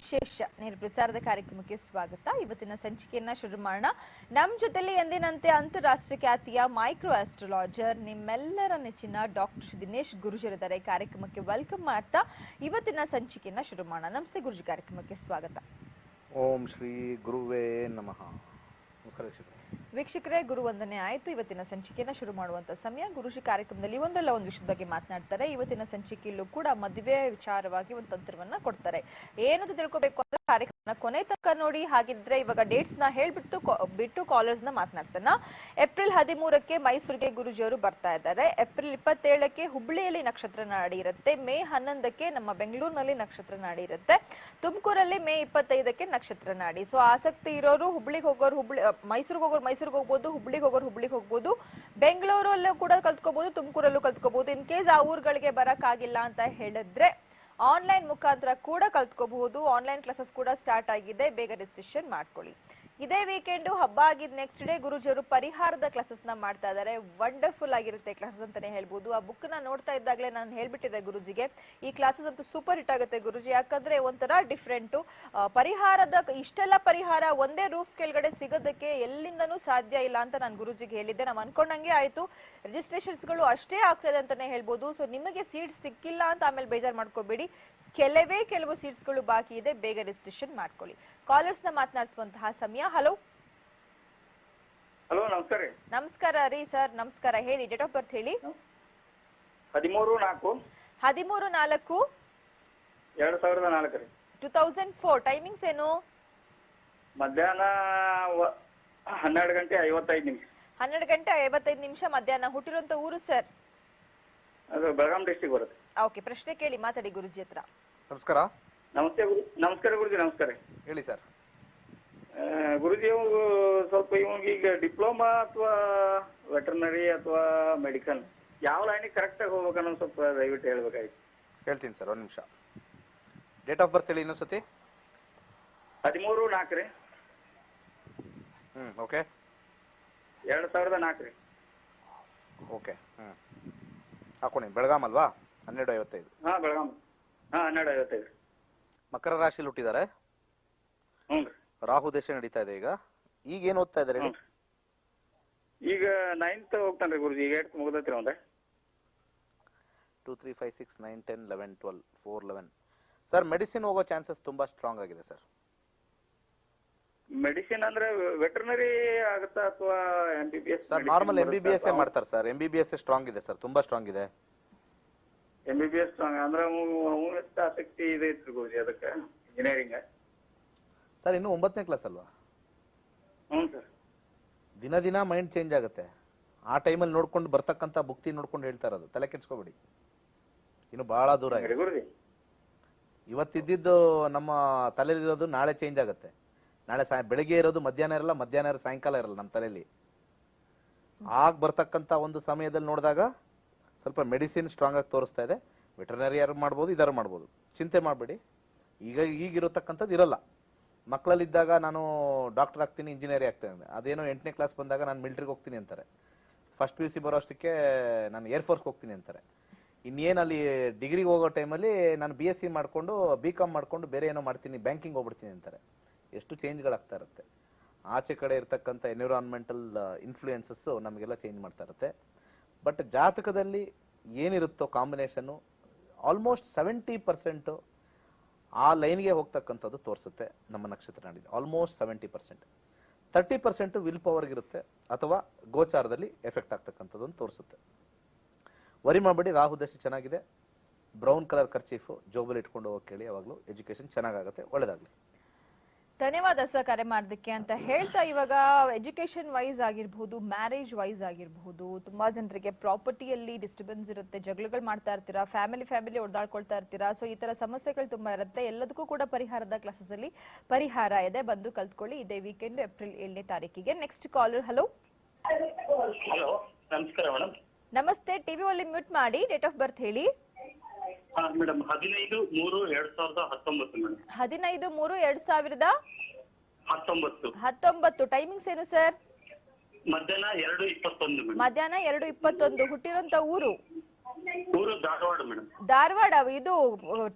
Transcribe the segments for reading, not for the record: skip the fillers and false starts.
ವಿಶೇಷ ನೇರ ಪ್ರಸಾರದ ಕಾರ್ಯಕ್ರಮಕ್ಕೆ ಸ್ವಾಗತ. ಇವತ್ತಿನ ಸಂಚಿಕೆಯನ್ನ ಶುರು ಮಾಡೋಣ. ನಮ್ಮ ಜೊತೆಲಿ ಎಂದಿನಂತೆ ಅಂತಾರಾಷ್ಟ್ರೀಯ ಖ್ಯಾತಿಯ ಮೈಕ್ರೋ ಆಸ್ಟ್ರಾಲಜರ್ ನಿಮ್ಮೆಲ್ಲರ ನೆಚ್ಚಿನ ಡಾಕ್ಟರ್ ದಿನೇಶ್ ಗುರುಜಿರಿದ್ದಾರೆ. ಕಾರ್ಯಕ್ರಮಕ್ಕೆ ವೆಲ್ಕಮ್ ಮಾಡ್ತಾ ಇವತ್ತಿನ ಸಂಚಿಕೆಯನ್ನ ಶುರು ಮಾಡೋಣ. ನಮಸ್ತೆ ಗುರುಜಿ, ಕಾರ್ಯಕ್ರಮಕ್ಕೆ ಸ್ವಾಗತ. ಓಂ ಶ್ರೀ ಗುರುವೇ ನಮಃ. ನಮಸ್ಕಾರ ವೀಕ್ಷಕರೇ, ಗುರು ವಂದನೆ ಆಯ್ತು. ಇವತ್ತಿನ ಸಂಚಿಕೆಯನ್ನ ಶುರು ಮಾಡುವಂತ ಸಮಯ. ಗುರುಜಿ ಕಾರ್ಯಕ್ರಮದಲ್ಲಿ ಒಂದಲ್ಲ ಒಂದು ವಿಷಯದ ಬಗ್ಗೆ ಮಾತನಾಡ್ತಾರೆ. ಇವತ್ತಿನ ಸಂಚಿಕೆಯಲ್ಲೂ ಕೂಡ ಮದುವೆ ವಿಚಾರವಾಗಿ ಒಂದು ತಂತ್ರವನ್ನ ಕೊಡ್ತಾರೆ. ಏನಂತ ತಿಳ್ಕೊಬೇಕು ಅಂದ್ರೆ ಕಾರ್ಯಕ್ರಮ ಕೊನೆ ತನಕ ನೋಡಿ. ಹಾಗಿದ್ರೆ ಇವಾಗ ಡೇಟ್ಸ್ ನ ಹೇಳ್ಬಿಟ್ಟು ಕಾಲರ್ಸ್ ನ ಮಾತನಾಡ್ಸೋಣ. ಏಪ್ರಿಲ್ 13ಕ್ಕೆ ಮೈಸೂರಿಗೆ ಗುರುಜಿ ಅವರು ಬರ್ತಾ ಇದ್ದಾರೆ. ಏಪ್ರಿಲ್ 27ಕ್ಕೆ ಹುಬ್ಬಳ್ಳಿಯಲ್ಲಿ ನಕ್ಷತ್ರ ನಾಡಿ ಇರುತ್ತೆ. ಮೇ 11ಕ್ಕೆ ನಮ್ಮ ಬೆಂಗಳೂರಿನಲ್ಲಿ ನಕ್ಷತ್ರ ನಾಡಿ ಇರುತ್ತೆ. ತುಮಕೂರಲ್ಲಿ ಮೇ 25ಕ್ಕೆ ನಕ್ಷತ್ರ ನಾಡಿ. ಸೊ ಆಸಕ್ತಿ ಇರೋರು ಹುಬ್ಳಿಗೆ ಹೋಗೋರು ಮೈಸೂರಿಗೆ ಹೋಗ್ಬೋದು, ಹುಬ್ಳಿಗೆ ಹೋಗ್ಬೋದು, ಬೆಂಗಳೂರಲ್ಲೂ ಕೂಡ ಕಲ್ತ್ಕೋಬಹುದು, ತುಮಕೂರಲ್ಲೂ ಕಲ್ತ್ಕೋಬಹುದು. ಇನ್ ಕೇಸ್ ಆ ಊರುಗಳಿಗೆ ಬರಕ್ಕಾಗಿಲ್ಲ ಅಂತ ಹೇಳಿದ್ರೆ ಆನ್ಲೈನ್ ಮುಖಾಂತರ ಕೂಡ ಕಲ್ತ್ಕೋಬಹುದು. ಆನ್ಲೈನ್ ಕ್ಲಾಸಸ್ ಕೂಡ ಸ್ಟಾರ್ಟ್ ಆಗಿದೆ, ಬೇಗ ರಿಜಿಸ್ಟ್ರೇಷನ್ ಮಾಡ್ಕೊಳ್ಳಿ. ಇದೇ ವೀಕೆಂಡ್ ಹಬ್ಬ ಆಗಿದ್ ನೆಕ್ಸ್ಟ್ ಡೇ ಗುರುಜಿಯವರು ಪರಿಹಾರದ ಕ್ಲಾಸಸ್ ನ ಮಾಡ್ತಾ ಇದ್ದಾರೆ. ವಂಡರ್ಫುಲ್ ಆಗಿರುತ್ತೆ ಕ್ಲಾಸಸ್ ಅಂತಾನೆ ಹೇಳ್ಬೋದು. ಆ ಬುಕ್ ನ ನೋಡ್ತಾ ಇದ್ದಾಗಲೇ ನಾನು ಹೇಳ್ಬಿಟ್ಟಿದ್ದೆ ಗುರುಜಿಗೆ, ಈ ಕ್ಲಾಸಸ್ ಅಂತೂ ಸೂಪರ್ ಹಿಟ್ ಆಗುತ್ತೆ ಗುರುಜಿ. ಯಾಕಂದ್ರೆ ಒಂಥರ ಡಿಫ್ರೆಂಟ್ ಪರಿಹಾರದ ಇಷ್ಟೆಲ್ಲ ಪರಿಹಾರ ಒಂದೇ ರೂಫ್ ಕೆಳಗಡೆ ಸಿಗೋದಕ್ಕೆ ಎಲ್ಲಿಂದನೂ ಸಾಧ್ಯ ಇಲ್ಲ ಅಂತ ನಾನು ಗುರುಜಿಗೆ ಹೇಳಿದ್ದೆ. ನಾವು ಅನ್ಕೊಂಡಂಗೆ ಆಯ್ತು. ರಿಜಿಸ್ಟ್ರೇಷನ್ಸ್ ಗಳು ಅಷ್ಟೇ ಆಗ್ತದೆ ಅಂತಾನೆ ಹೇಳ್ಬೋದು. ಸೊ ನಿಮಗೆ ಸೀಟ್ ಸಿಕ್ಕಿಲ್ಲ ಅಂತ ಆಮೇಲೆ ಬೇಜಾರ್ ಮಾಡ್ಕೋಬೇಡಿ. ಕೆಲವು ಸೀಟ್ಸ್ ಗಳು ಬಾಕಿ ಇದೆ, ಬೇಗ ರಿಜಿಸ್ಟ್ರೇಷನ್ ಮಾಡ್ಕೊಳ್ಳಿ. ಕಾಲರ್ಸ್ ನ ಮಾತನಾಡಿಸುವಂತಹ ಸಮಯ. ಹಲೋ ನಮಸ್ಕಾರ. ನಮಸ್ಕಾರ ರೀ ಸರ್, ನಮಸ್ಕಾರ. ಹೇಳಿ, ಡೇಟ್ ಆಫ್ ಬರ್ತ್ ಹೇಳಿ. 13/4/2004 2004. ಟೈಮಿಂಗ್ಸ್ ಏನು? ಮಧ್ಯಾಹ್ನ 12:55. 12:55 ಮಧ್ಯಾಹ್ನ. ಹುಟ್ಟಿರುವಂತ ಊರು ಸರ್? ಅದು ಬೆಳಗಾಂ ಡಿಸ್ಟ್ರಿಕ್ಟ್ ಬರುತ್ತೆ. ಓಕೆ, ಪ್ರಶ್ನೆ ಕೇಳಿ, ಮಾತಾಡಿ ಗುರುಜಿ ಹತ್ರ. ನಮಸ್ಕಾರ. ನಮಸ್ಕಾರ ಗುರುಜಿ. ನಮಸ್ಕಾರ. ಹೇಳಿ ಸರ್. ಗುರುಜಿ, ಸ್ವಲ್ಪ ಈಗ ಡಿಪ್ಲೊಮಾ ಅಥವಾ ವೆಟರ್ನರಿ ಅಥವಾ ಮೆಡಿಕಲ್ ಯಾವ ಲೈನಿಗೆ ಕರೆಕ್ಟ್ ಆಗಿ ಹೋಗ್ಬೇಕನ್ನೋ ಸ್ವಲ್ಪ ದಯವಿಟ್ಟು ಹೇಳ್ಬೇಕಾಯ್ತು. ಹೇಳ್ತೀನಿ ಸರ್, ಒಂದು ನಿಮಿಷ. ಡೇಟ್ ಆಫ್ ಬರ್ತ್ ಹೇಳಿ ಇನ್ನೊಂದ್ಸತಿ. 13/4. ಓಕೆ. 2004. ಓಕೆ. ಹಾಕೊಳ್ಳಿ. ಬೆಳಗಾಂ ಅಲ್ವಾ? 12:55. ಬೆಳಗಾಂ. 12:55. ಮಕರ ರಾಶಿಯಲ್ಲಿ ಹುಟ್ಟಿದ್ದಾರೆ. ರಾಹು ದೇಶ ನಡೀತಾ ಇದೆ ಈಗ. ಈಗ ಏನ್ ಓದ್ತಾ ಇದ್ದಾರೆ? ಈಗ 9th ಹೋಗ್ತಾನ್ರಿ ಗುರುಜಿ. ಈಗ 8th ಮುಗ್ದೈತ್ರಿ ಒಂದೇ. 2 3 5 6 9 10 11 12 4 11. ಸರ್, ಮೆಡಿಸಿನ್ ಹೋಗೋ ಚಾನ್ಸಸ್ ತುಂಬಾ ಸ್ಟ್ರಾಂಗ್ ಆಗಿದೆ ಸರ್. ಮೆಡಿಸಿನ್ ಅಂದ್ರೆ ವೆಟರ್ನರಿ ಆಗುತ್ತಾ ಅಥವಾ MBBS? ಸರ್, ನಾರ್ಮಲ್ MBBS ಮಾಡ್ತಾರೆ ಸರ್. MBBS ಸ್ಟ್ರಾಂಗ್ ಇದೆ ಸರ್, ತುಂಬಾ ಸ್ಟ್ರಾಂಗ್ ಇದೆ. MBBS ಸ್ಟ್ರಾಂಗ್ ಅಂದ್ರೆ ಎಷ್ಟು ಆಸಕ್ತಿ ಇದೆ ಇತ್ತು ಗುರುಜಿ ಅದಕ್ಕೆ, ಇಂಜಿನಿಯರಿಂಗ್? ಸರ್, ಇನ್ನು 9ನೇ ಕ್ಲಾಸ್ ಅಲ್ವಾ? ಸರ್. ದಿನ ಮೈಂಡ್ ಚೇಂಜ್ ಆಗುತ್ತೆ. ಆ ಟೈಮಲ್ಲಿ ನೋಡ್ಕೊಂಡು ಬರ್ತಕ್ಕಂಥ ಬುಕ್ತಿ ನೋಡ್ಕೊಂಡು ಹೇಳ್ತಾ ಇರೋದು. ತಲೆ ಕೆಡ್ಸ್ಕೋಬೇಡಿ, ಇನ್ನು ಬಹಳ ದೂರ ಇದೆ ಗುರುಜಿ. ಇವತ್ತಿದ್ದು ನಮ್ಮ ತಲೆಯಲ್ಲಿರೋದು ನಾಳೆ ಚೇಂಜ್ ಆಗುತ್ತೆ. ನಾಳೆ ಬೆಳಿಗ್ಗೆ ಇರೋದು ಮಧ್ಯಾಹ್ನ ಇರಲ್ಲ, ಮಧ್ಯಾಹ್ನ ಇರೋ ಸಾಯಂಕಾಲ ಇರಲ್ಲ ನಮ್ಮ ತಲೆಯಲ್ಲಿ. ಆಗ ಬರ್ತಕ್ಕಂಥ ಒಂದು ಸಮಯದಲ್ಲಿ ನೋಡಿದಾಗ ಸ್ವಲ್ಪ ಮೆಡಿಸಿನ್ ಸ್ಟ್ರಾಂಗ್ ಆಗಿ ತೋರಿಸ್ತಾ ಇದೆ. ವೆಟರ್ನರಿ ಯಾರು ಮಾಡ್ಬೋದು, ಇದಾರು ಮಾಡ್ಬೋದು. ಚಿಂತೆ ಮಾಡಬೇಡಿ. ಈಗಿರತಕ್ಕಂಥದ್ದು ಇರಲ್ಲ. ಮಕ್ಕಳಲ್ಲಿದ್ದಾಗ ನಾನು ಡಾಕ್ಟರ್ ಆಗ್ತೀನಿ, ಇಂಜಿನಿಯರಿಂಗ್ ಆಗ್ತೀನಿ, ಅದೇನೋ 8ನೇ ಕ್ಲಾಸ್ ಬಂದಾಗ ನಾನು ಮಿಲಿಟ್ರಿಗೆ ಹೋಗ್ತೀನಿ ಅಂತಾರೆ. ಫಸ್ಟ್ PUC ಬರೋ ಅಷ್ಟಕ್ಕೆ ನಾನು ಏರ್ಫೋರ್ಸ್ಗೆ ಹೋಗ್ತೀನಿ ಅಂತಾರೆ. ಇನ್ನೇನು ಅಲ್ಲಿ ಡಿಗ್ರಿಗೆ ಹೋಗೋ ಟೈಮಲ್ಲಿ ನಾನು BSc ಮಾಡಿಕೊಂಡು BCom ಮಾಡಿಕೊಂಡು ಬೇರೆ ಏನೋ ಮಾಡ್ತೀನಿ, ಬ್ಯಾಂಕಿಂಗ್ ಹೋಗ್ಬಿಡ್ತೀನಿ ಅಂತಾರೆ. ಎಷ್ಟು ಚೇಂಜ್ಗಳಾಗ್ತಾ ಇರುತ್ತೆ. ಆಚೆ ಕಡೆ ಇರ್ತಕ್ಕಂಥ ಎನ್ವಿರಾನ್ಮೆಂಟಲ್ ಇನ್ಫ್ಲೂಯೆನ್ಸಸ್ಸು ನಮಗೆಲ್ಲ ಚೇಂಜ್ ಮಾಡ್ತಾ ಇರುತ್ತೆ. ಬಟ್ ಜಾತಕದಲ್ಲಿ ಏನಿರುತ್ತೋ ಕಾಂಬಿನೇಷನ್ನು ಆಲ್ಮೋಸ್ಟ್ 70% ಆ ಲೈನ್ಗೆ ಹೋಗ್ತಕ್ಕಂಥದ್ದು ತೋರಿಸುತ್ತೆ ನಮ್ಮ ನಕ್ಷತ್ರ ನಾಡಿದ್ದು. ಆಲ್ಮೋಸ್ಟ್ 70%. 30% ವಿಲ್ ಪವರ್ಗಿರುತ್ತೆ ಅಥವಾ ಗೋಚಾರದಲ್ಲಿ ಎಫೆಕ್ಟ್ ಆಗ್ತಕ್ಕಂಥದ್ದು ತೋರಿಸುತ್ತೆ. ವರಿ ಮಾಡಬೇಡಿ. ರಾಹು ದಶೆ ಚೆನ್ನಾಗಿದೆ. ಬ್ರೌನ್ ಕಲರ್ ಕರ್ಚೀಫು ಜೋಬಲ್ಲಿ ಇಟ್ಕೊಂಡು ಹೋಗಿ ಕೇಳಿ, ಯಾವಾಗಲೂ ಎಜುಕೇಶನ್ ಚೆನ್ನಾಗಾಗುತ್ತೆ. ಒಳ್ಳೇದಾಗಲಿ. ಧನ್ಯವಾದ ಸರ್ ಕರೆ ಮಾಡೋದಕ್ಕೆ ಅಂತ ಹೇಳ್ತಾ, ಇವಾಗ ಎಜುಕೇಶನ್ ವೈಸ್ ಆಗಿರ್ಬಹುದು, ಮ್ಯಾರೇಜ್ ವೈಸ್ ಆಗಿರ್ಬಹುದು, ತುಂಬಾ ಜನರಿಗೆ ಪ್ರಾಪರ್ಟಿಯಲ್ಲಿ ಡಿಸ್ಟರ್ಬೆನ್ಸ್ ಇರುತ್ತೆ, ಜಗಳಗಳು ಮಾಡ್ತಾ ಇರ್ತೀರಾ, ಫ್ಯಾಮಿಲಿ ಹೊಡೆದಾಡ್ಕೊಳ್ತಾ ಇರ್ತೀರಾ. ಸೊ ಈ ತರ ಸಮಸ್ಯೆಗಳು ತುಂಬಾ ಇರುತ್ತೆ. ಎಲ್ಲದಕ್ಕೂ ಕೂಡ ಪರಿಹಾರದ ಕ್ಲಾಸಸ್ ಅಲ್ಲಿ ಪರಿಹಾರ ಇದೆ, ಬಂದು ಕಲ್ತ್ಕೊಳ್ಳಿ. ಇದೇ ವೀಕೆಂಡ್ ಏಪ್ರಿಲ್ 7ನೇ ತಾರೀಕಿಗೆ. Next collar. ಹಲೋ. ನಮಸ್ಕಾರ ಮೇಡಮ್. ನಮಸ್ತೆ. ಟಿವಿ ಒಲ್ಲಿ ಮ್ಯೂಟ್ ಮಾಡಿ. ಡೇಟ್ ಆಫ್ ಬರ್ತ್ ಹೇಳಿ. Madam 15/3/2019 madam. 15/3/2019. ಟೈಮಿಂಗ್ಸ್ ಏನು ಸರ್? ಮಧ್ಯಾಹ್ನ 2:21. ಮಧ್ಯಾಹ್ನ 2:21. ಹುಟ್ಟಿರೋಂತ ಊರು? ಊರು ಧಾರವಾಡ ಮೇಡಮ್. ಧಾರವಾಡ. ಇದು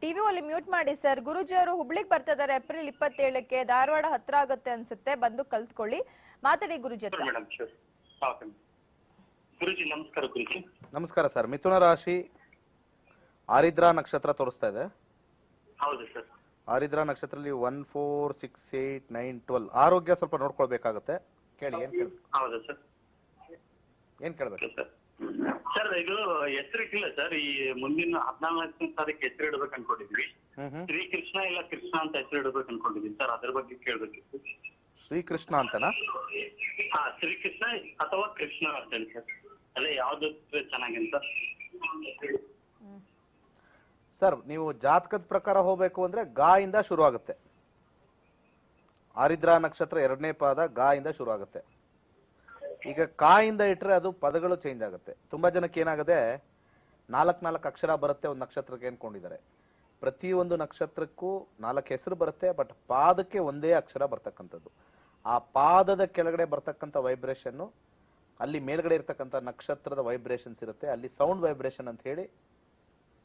ಟಿವಿ ಅಲ್ಲಿ ಮ್ಯೂಟ್ ಮಾಡಿ ಸರ್. ಗುರುಜಿ ಅವರು ಹುಬ್ಳಿಗ್ ಬರ್ತಾ ಇದಾರೆ ಏಪ್ರಿಲ್ 27ಕ್ಕೆ. ಧಾರವಾಡ ಹತ್ರ ಆಗುತ್ತೆ ಅನ್ಸುತ್ತೆ, ಬಂದು ಕಲ್ತ್ಕೊಳ್ಳಿ. ಮಾತಾಡಿ ಗುರುಜಿ ಹತ್ರ. Madam sure. ಓಕೆ ಗುರುಜಿ ನಮಸ್ಕಾರ. ಗುರುಜಿ ನಮಸ್ಕಾರ ಸರ್. ಮಿಥುನ ರಾಶಿ ಆರಿದ್ರಾ ನಕ್ಷತ್ರ ತೋರಿಸ್ತಾ ಇದೆ. ಹೌದು ಸರ್. ಆರಿದ್ರಾ ನಕ್ಷತ್ರದಲ್ಲಿ 1, 4, 6, 8, 9, 12 ಆರೋಗ್ಯ ಸ್ವಲ್ಪ ನೋಡ್ಕೊಳ್ಬೇಕಾಗತ್ತೆ. ಕೇಳಿ ಏನ್ ಕೇಳ್ಬೇಕು? ಹೌದು ಸರ್. ಏನ್ ಕೇಳ್ಬೇಕು ಸರ್? ಸರ್ ಇದು ಹೆಸರಿಟ್ಟಿಲ್ಲ ಸರ್. ಈ ಮುಂದಿನ 14ನೇ ತಾರೀಕು ಹೆಸರು ಇಡ್ಬೇಕು ಅನ್ಕೊಂಡಿದ್ವಿ. ಶ್ರೀ ಕೃಷ್ಣ ಇಲ್ಲ ಕೃಷ್ಣ ಅಂತ ಹೆಸರು ಇಡ್ಬೇಕು ಅನ್ಕೊಂಡಿದೀನಿ ಸರ್. ಅದ್ರ ಬಗ್ಗೆ ಕೇಳ್ಬೇಕಿತ್ತು. ಶ್ರೀಕೃಷ್ಣ ಅಂತನಾ? ಹಾ, ಶ್ರೀಕೃಷ್ಣ ಅಥವಾ ಕೃಷ್ಣ ಅಂತೇಳಿ ಸರ್. ಅಲ್ಲೇ ಯಾವ್ದು ಚೆನ್ನಾಗಿಂತ ಸರ್. ನೀವು ಜಾತಕದ ಪ್ರಕಾರ ಹೋಗ್ಬೇಕು ಅಂದ್ರೆ ಗಾ ಇಂದ ಶುರು ಆಗುತ್ತೆ. ಆರಿದ್ರಾ ನಕ್ಷತ್ರ 2ನೇ ಪಾದ ಗಾ ಇಂದ ಶುರು ಆಗುತ್ತೆ. ಈಗ ಕಾ ಇಂದ ಇಟ್ರೆ ಅದು ಪದಗಳು ಚೇಂಜ್ ಆಗುತ್ತೆ. ತುಂಬಾ ಜನಕ್ಕೆ ಏನಾಗದೆ 4 ಅಕ್ಷರ ಬರುತ್ತೆ ಒಂದು ನಕ್ಷತ್ರಕ್ಕೆ ಅನ್ಕೊಂಡಿದ್ದಾರೆ. ಪ್ರತಿಯೊಂದು ನಕ್ಷತ್ರಕ್ಕೂ 4 ಹೆಸರು ಬರುತ್ತೆ, ಬಟ್ ಪಾದಕ್ಕೆ ಒಂದೇ ಅಕ್ಷರ ಬರ್ತಕ್ಕಂಥದ್ದು. ಆ ಪಾದದ ಕೆಳಗಡೆ ಬರ್ತಕ್ಕಂಥ ವೈಬ್ರೇಷನ್ ಅಲ್ಲಿ ಮೇಲ್ಗಡೆ ಇರ್ತಕ್ಕಂಥ ನಕ್ಷತ್ರದ ವೈಬ್ರೇಷನ್ಸ್ ಇರುತ್ತೆ. ಅಲ್ಲಿ ಸೌಂಡ್ ವೈಬ್ರೇಷನ್ ಅಂತ ಹೇಳಿ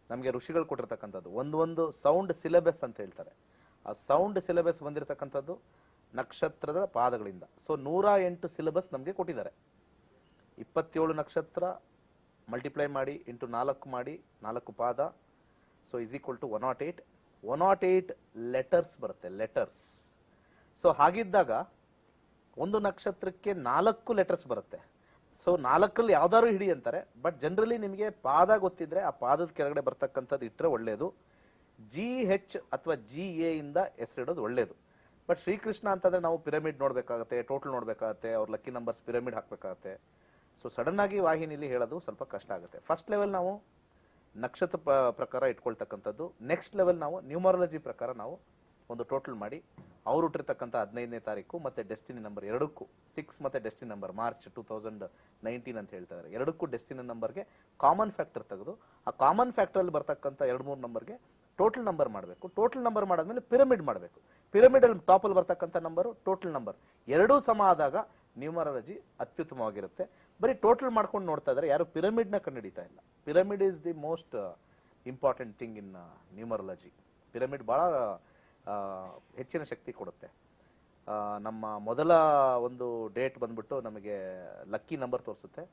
ನಮಗೆ ಋಷಿಗಳು ಕೊಟ್ಟಿರ್ತಕ್ಕಂಥದ್ದು. ಒಂದು ಸೌಂಡ್ ಸಿಲೆಬಸ್ ಅಂತ ಹೇಳ್ತಾರೆ. ಆ ಸೌಂಡ್ ಸಿಲೆಬಸ್ ಬಂದಿರತಕ್ಕಂಥದ್ದು ನಕ್ಷತ್ರದ ಪಾದಗಳಿಂದ. ಸೊ 108 ಸಿಲೆಬಸ್ ನಮಗೆ ಕೊಟ್ಟಿದ್ದಾರೆ. 27 ನಕ್ಷತ್ರ ಮಲ್ಟಿಪ್ಲೈ ಮಾಡಿ ಇಂಟು 4 ಮಾಡಿ 4 ಪಾದ. So is equal to 108 letters ಬರುತ್ತೆ, ಲೆಟರ್ಸ್. ಸೊ ಹಾಗಿದ್ದಾಗ ಒಂದು ನಕ್ಷತ್ರಕ್ಕೆ 4 ಲೆಟರ್ಸ್ ಬರುತ್ತೆ. ಸೊ 4ರಲ್ಲಿ ಯಾವ್ದಾದ್ರು ಹಿಡಿ ಅಂತಾರೆ. ಬಟ್ ಜನರಲಿ ನಿಮಗೆ ಪಾದ ಗೊತ್ತಿದ್ರೆ ಆ ಪಾದದ ಕೆಳಗಡೆ ಬರ್ತಕ್ಕಂಥದ್ದು ಇಟ್ಟರೆ ಒಳ್ಳೇದು. GH ಅಥವಾ GA ಇಂದ ಹೆಸರಿಡೋದು ಒಳ್ಳೇದು. ಬಟ್ ಶ್ರೀಕೃಷ್ಣ ಅಂತಂದ್ರೆ ನಾವು ಪಿರಮಿಡ್ ನೋಡ್ಬೇಕಾಗತ್ತೆ, ಟೋಟಲ್ ನೋಡ್ಬೇಕಾಗತ್ತೆ, ಅವ್ರ ಲಕ್ಕಿ ನಂಬರ್ಸ್ ಪಿರಮಿಡ್ ಹಾಕ್ಬೇಕಾಗತ್ತೆ. ಸೊ ಸಡನ್ ಆಗಿ ವಾಹಿನಿಲಿ ಹೇಳೋದು ಸ್ವಲ್ಪ ಕಷ್ಟ ಆಗುತ್ತೆ. ಫಸ್ಟ್ ಲೆವೆಲ್ ನಾವು ನಕ್ಷತ್ರ ಪ್ರಕಾರ ಇಟ್ಕೊಳ್ತಕ್ಕಂಥದ್ದು. ನೆಕ್ಸ್ಟ್ ಲೆವೆಲ್ ನಾವು ನ್ಯೂಮರಾಲಜಿ ಪ್ರಕಾರ ನಾವು ಒಂದು ಟೋಟಲ್ ಮಾಡಿ ಅವ್ರು ಹುಟ್ಟಿರ್ತಕ್ಕಂಥ 15ನೇ ತಾರೀಕು ಮತ್ತೆ ಡೆಸ್ಟಿನಿ ನಂಬರ್ ಎರಡಕ್ಕೂ 6 ಮತ್ತೆ ಡೆಸ್ಟಿನಿ ನಂಬರ್ ಮಾರ್ಚ್ 2019 ಅಂತ ಹೇಳ್ತಾ ಇದ್ದಾರೆ. ಎರಡಕ್ಕೂ ಡೆಸ್ಟಿನಿ ನಂಬರ್ಗೆ ಕಾಮನ್ ಫ್ಯಾಕ್ಟರ್ ತೆಗೆದು ಆ ಕಾಮನ್ ಫ್ಯಾಕ್ಟರ್ ಅಲ್ಲಿ ಬರ್ತಕ್ಕಂಥ 2-3 ನಂಬರ್ಗೆ ಟೋಟಲ್ ನಂಬರ್ ಮಾಡಬೇಕು. ಟೋಟಲ್ ನಂಬರ್ ಮಾಡಾದ್ಮೇಲೆ ಪಿರಮಿಡ್ ಮಾಡಬೇಕು. ಪಿರಮಿಡ್ ಅಲ್ಲಿ ಟಾಪ್ ಅಲ್ಲಿ ಬರ್ತಕ್ಕಂಥ ನಂಬರು ಟೋಟಲ್ ನಂಬರ್ ಎರಡೂ ಸಮ ಆದಾಗ ನ್ಯೂಮರಾಲಜಿ ಅತ್ಯುತ್ತಮವಾಗಿರುತ್ತೆ. ಬರೀ ಟೋಟಲ್ ಮಾಡ್ಕೊಂಡು ನೋಡ್ತಾ ಇದ್ದಾರೆ, ಯಾರು ಪಿರಮಿಡ್ ನ ಕಂಡುಹಿಡಿತಾ ಇಲ್ಲ. Pyramid is the most important thing in numerology. Pyramid ಬಹಳ ಹೆಚ್ಚಿನ ಶಕ್ತಿ ಕೊಡುತ್ತೆ. ನಮ್ಮ ಮೊದಲ ಒಂದು ಡೇಟ್ ಬಂದ್ಬಿಟ್ಟು ನಮಗೆ ಲಕ್ಕಿ ನಂಬರ್ ತೋರಿಸುತ್ತೆ.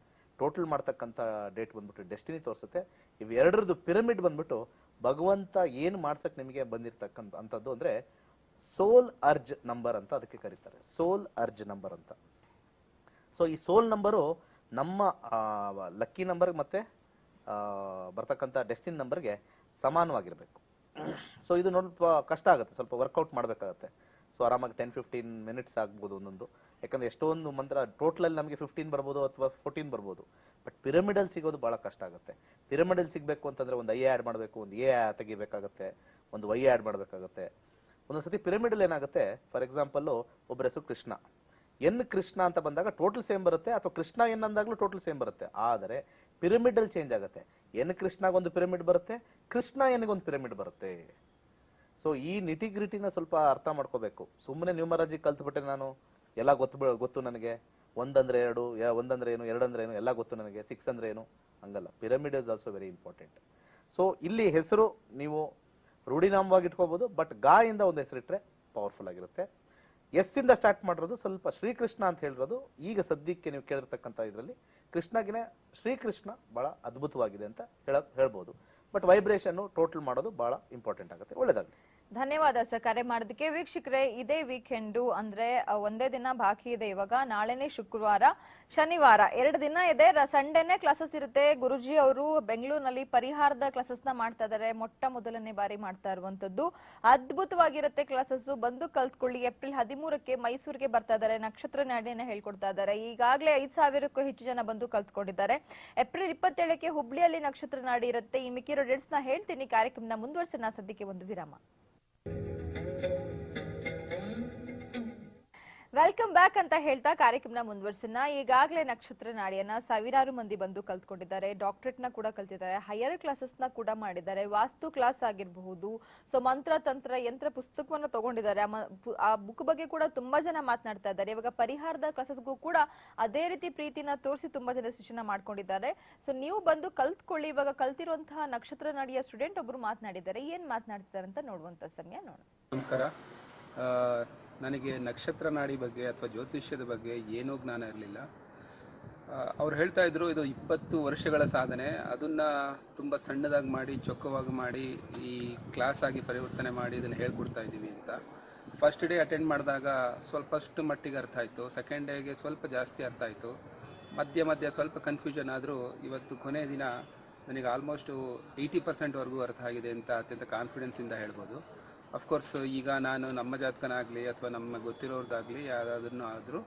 ಟೋಟಲ್ ಮಾಡ್ತಕ್ಕಂಥ ಡೇಟ್ ಬಂದ್ಬಿಟ್ಟು ಡೆಸ್ಟಿನಿ ತೋರಿಸುತ್ತೆ. ಇವೆರಡರದ್ದು ಪಿರಮಿಡ್ ಬಂದ್ಬಿಟ್ಟು ಭಗವಂತ ಏನು ಮಾಡ್ಸಕ್ ನಿಮಗೆ ಬಂದಿರ್ತಕ್ಕಂಥ ಅಂಥದ್ದು ಅಂದ್ರೆ ಸೋಲ್ ಅರ್ಜ್ ನಂಬರ್ ಅಂತ ಅದಕ್ಕೆ ಕರೀತಾರೆ. ಸೋಲ್ ಅರ್ಜ್ ನಂಬರ್ ಅಂತ. ಸೊ ಈ ಸೋಲ್ ನಂಬರು ನಮ್ಮ ಲಕ್ಕಿ ನಂಬರ್ ಮತ್ತೆ ಬರ್ತಕ್ಕಂಥ ಡೆಸ್ಟಿನಿ ನಂಬರ್ಗೆ ಸಮಾನವಾಗಿರ್ಬೇಕು. ಸೊ ಇದು ಸ್ವಲ್ಪ ಕಷ್ಟ ಆಗುತ್ತೆ, ಸ್ವಲ್ಪ ವರ್ಕೌಟ್ ಮಾಡಬೇಕಾಗತ್ತೆ. ಸೊ ಆರಾಮಾಗಿ 10-15 ಮಿನಿಟ್ಸ್ ಆಗ್ಬೋದು ಒಂದೊಂದು. ಯಾಕಂದ್ರೆ ಎಷ್ಟೊಂದು ಮಂತ್ರ ಟೋಟಲ್ ನಮಗೆ 15 ಬರ್ಬೋದು ಅಥವಾ 14 ಬರ್ಬೋದು. ಬಟ್ ಪಿರಮಿಡಲ್ ಸಿಗೋದು ಬಹಳ ಕಷ್ಟ ಆಗುತ್ತೆ. ಪಿರಮಿಡಲ್ ಸಿಗಬೇಕು ಅಂತಂದ್ರೆ ಒಂದು ಐ ಆ್ಯಡ್ ಮಾಡಬೇಕು, ಒಂದು ಎ ತೆಗಿಬೇಕಾಗತ್ತೆ, ಒಂದು ವೈ ಆ್ಯಡ್ ಮಾಡಬೇಕಾಗತ್ತೆ. ಒಂದೊಂದ್ಸತಿ ಪಿರಮಿಡಲ್ ಏನಾಗುತ್ತೆ, ಫಾರ್ ಎಕ್ಸಾಂಪಲ್ ಒಬ್ಬರ ಹೆಸರು ಕೃಷ್ಣ, ಎನ್ ಕೃಷ್ಣ ಅಂತ ಬಂದಾಗ ಟೋಟಲ್ ಸೇಮ್ ಬರುತ್ತೆ, ಅಥವಾ ಕೃಷ್ಣ ಎನ್ ಅಂದಾಗ್ಲೂ ಟೋಟಲ್ ಸೇಮ್ ಬರುತ್ತೆ. ಆದರೆ ಪಿರಮಿಡಲ್ ಚೇಂಜ್ ಆಗುತ್ತೆ. ಎನ್ ಕೃಷ್ಣಾಗ ಒಂದು ಪಿರಮಿಡ್ ಬರುತ್ತೆ, ಕೃಷ್ಣ ಎನ್ಗೊಂದು ಪಿರಮಿಡ್ ಬರುತ್ತೆ. ಸೊ ಈ ನಿಟಿಗ್ರಿಟಿನ ಸ್ವಲ್ಪ ಅರ್ಥ ಮಾಡ್ಕೋಬೇಕು. ಸುಮ್ಮನೆ ನ್ಯೂಮರಾಲಜಿ ಕಲ್ತ್ಬಿಟ್ಟೆ ನಾನು ಎಲ್ಲ ಗೊತ್ತು ನನಗೆ, 1 ಅಂದ್ರೆ 2, 1 ಅಂದ್ರೆ ಏನು, 2 ಅಂದ್ರೆ ಏನು ಎಲ್ಲ ಗೊತ್ತು ನನಗೆ, 6 ಅಂದ್ರೆ ಏನು, ಹಂಗಲ್ಲ. Pyramid is also very important. So ಇಲ್ಲಿ ಹೆಸರು ನೀವು ರೂಢಿನಾಮವಾಗಿ ಇಟ್ಕೋಬಹುದು, ಬಟ್ ಗಾ ಇಂದ ಒಂದು ಹೆಸರಿಟ್ರೆ ಪವರ್ಫುಲ್ ಆಗಿರುತ್ತೆ. ಎಸ್ ಇಂದ ಸ್ಟಾರ್ಟ್ ಮಾಡಿರೋದು ಸ್ವಲ್ಪ ಶ್ರೀಕೃಷ್ಣ ಅಂತ ಹೇಳಿರೋದು ಈಗ ಸದ್ಯಕ್ಕೆ ನೀವು ಕೇಳಿರ್ತಕ್ಕಂಥ ಇದರಲ್ಲಿ ಕೃಷ್ಣಗಿನ ಶ್ರೀಕೃಷ್ಣ ಬಹಳ ಅದ್ಭುತವಾಗಿದೆ ಅಂತ ಹೇಳ್ಬೋದು. ಬಟ್ ವೈಬ್ರೇಷನ್ ಟೋಟಲ್ ಮಾಡೋದು ಬಹಳ ಇಂಪಾರ್ಟೆಂಟ್ ಆಗುತ್ತೆ. ಒಳ್ಳೇದಾಗಲಿ. ಧನ್ಯವಾದ ಸರ್ ಕರೆ ಮಾಡೋದಕ್ಕೆ. ವೀಕ್ಷಕರೇ, ಇದೇ ವೀಕೆಂಡು ಅಂದ್ರೆ ಒಂದೇ ದಿನ ಬಾಕಿ ಇದೆ. ಇವಾಗ ನಾಳೆನೆ ಶುಕ್ರವಾರ, ಶನಿವಾರ 2 ದಿನ ಇದೆ. ಸಂಡೇನೆ ಕ್ಲಾಸಸ್ ಇರುತ್ತೆ. ಗುರುಜಿ ಅವರು ಬೆಂಗಳೂರಿನಲ್ಲಿ ಪರಿಹಾರದ ಕ್ಲಾಸಸ್ ನ ಮಾಡ್ತಾ ಇದಾರೆ. ಮೊದಲನೇ ಬಾರಿ ಮಾಡ್ತಾ ಇರುವಂತದ್ದು. ಅದ್ಭುತವಾಗಿರುತ್ತೆ ಕ್ಲಾಸಸ್. ಬಂದು ಕಲ್ತ್ಕೊಳ್ಳಿ. ಏಪ್ರಿಲ್ 13ಕ್ಕೆ ಮೈಸೂರಿಗೆ ಬರ್ತಾ ಇದಾರೆ. ನಕ್ಷತ್ರ ನಾಡಿನ ಹೇಳ್ಕೊಡ್ತಾ ಇದಾರೆ. ಈಗಾಗಲೇ 5,000ಕ್ಕೂ ಹೆಚ್ಚು ಜನ ಬಂದು ಕಲ್ತ್ಕೊಂಡಿದ್ದಾರೆ. ಏಪ್ರಿಲ್ 27ಕ್ಕೆ ಹುಬ್ಳಿಯಲ್ಲಿ ನಕ್ಷತ್ರ ನಾಡಿ ಇರುತ್ತೆ. ಈ ಮಿಕ್ಕಿರೋ ಡೇಟ್ಸ್ ನ ಹೇಳ್ತೀನಿ. ಕಾರ್ಯಕ್ರಮನ ಮುಂದುವರ್ಸೋಣ. ಸದ್ಯಕ್ಕೆ ಒಂದು ವಿರಾಮ. ವೆಲ್ಕಮ್ ಬ್ಯಾಕ್ ಅಂತ ಹೇಳ್ತಾ ಕಾರ್ಯಕ್ರಮನ ಮುಂದುವರ್ಸೋಣ. ಈಗಾಗಲೇ ನಕ್ಷತ್ರ ನಾಡಿಯನ್ನ ಸಾವಿರಾರು ಮಂದಿ ಬಂದು ಕಲ್ತ್ಕೊಂಡಿದ್ದಾರೆ, ಡಾಕ್ಟರೇಟ್ ನ ಕೂಡ ಕಲ್ತಿದ್ದಾರೆ, ಹೈಯರ್ ಕ್ಲಾಸಸ್ ನ ಕೂಡ ಮಾಡಿದ್ದಾರೆ, ವಾಸ್ತು ಕ್ಲಾಸ್ ಆಗಿರಬಹುದು, ಸೊ ಮಂತ್ರ ತಂತ್ರ ಯಂತ್ರ ಪುಸ್ತಕವನ್ನ ತಗೊಂಡಿದ್ದಾರೆ. ಆ ಬುಕ್ ಬಗ್ಗೆ ಕೂಡ ತುಂಬಾ ಜನ ಮಾತನಾಡ್ತಾ ಇದ್ದಾರೆ. ಇವಾಗ ಪರಿಹಾರದ ಕ್ಲಾಸಸ್ಗೂ ಕೂಡ ಅದೇ ರೀತಿ ಪ್ರೀತಿನ ತೋರಿಸಿ ತುಂಬಾ ಜನ ಶಿಕ್ಷಣ ಮಾಡ್ಕೊಂಡಿದ್ದಾರೆ. ಸೊ ನೀವು ಬಂದು ಕಲ್ತ್ಕೊಳ್ಳಿ. ಇವಾಗ ಕಲ್ತಿರುವಂತಹ ನಕ್ಷತ್ರ ನಾಡಿಯ ಸ್ಟೂಡೆಂಟ್ ಒಬ್ರು ಮಾತನಾಡಿದ್ದಾರೆ. ಏನ್ ಮಾತನಾಡ್ತಿದ್ದಾರೆ ಅಂತ ನೋಡುವಂತ ಸಮಯ ನೋಡೋಣ. ನಮಸ್ಕಾರ. ನನಗೆ ನಕ್ಷತ್ರ ನಾಡಿ ಬಗ್ಗೆ ಅಥವಾ ಜ್ಯೋತಿಷ್ಯದ ಬಗ್ಗೆ ಏನೂ ಜ್ಞಾನ ಇರಲಿಲ್ಲ. ಅವ್ರು ಹೇಳ್ತಾ ಇದ್ರು ಇದು 20 ವರ್ಷಗಳ ಸಾಧನೆ, ಅದನ್ನು ತುಂಬ ಸಣ್ಣದಾಗಿ ಮಾಡಿ ಚೊಕ್ಕವಾಗಿ ಮಾಡಿ ಈ ಕ್ಲಾಸ್ ಆಗಿ ಪರಿವರ್ತನೆ ಮಾಡಿ ಇದನ್ನು ಹೇಳ್ಕೊಡ್ತಾ ಇದ್ದೀವಿ ಅಂತ. ಫಸ್ಟ್ ಡೇ ಅಟೆಂಡ್ ಮಾಡಿದಾಗ ಸ್ವಲ್ಪಷ್ಟು ಮಟ್ಟಿಗೆ ಅರ್ಥ ಆಯಿತು, ಸೆಕೆಂಡ್ ಡೇಗೆ ಸ್ವಲ್ಪ ಜಾಸ್ತಿ ಅರ್ಥ ಆಯಿತು, ಮಧ್ಯ ಸ್ವಲ್ಪ ಕನ್ಫ್ಯೂಷನ್ ಆದರೂ ಇವತ್ತು ಕೊನೆ ದಿನ ನನಗೆ ಆಲ್ಮೋಸ್ಟು 80% ಅರ್ಥ ಆಗಿದೆ ಅಂತ ಅತ್ಯಂತ ಕಾನ್ಫಿಡೆನ್ಸಿಂದ ಹೇಳ್ಬೋದು. ಅಫ್ಕೋರ್ಸ್ ಈಗ ನಾನು ನಮ್ಮ ಜಾತಕನಾಗಲಿ ಅಥವಾ ನಮ್ಮ ಗೊತ್ತಿರೋರ್ದಾಗಲಿ ಯಾವುದಾದ್ರೂ ಆದರೂ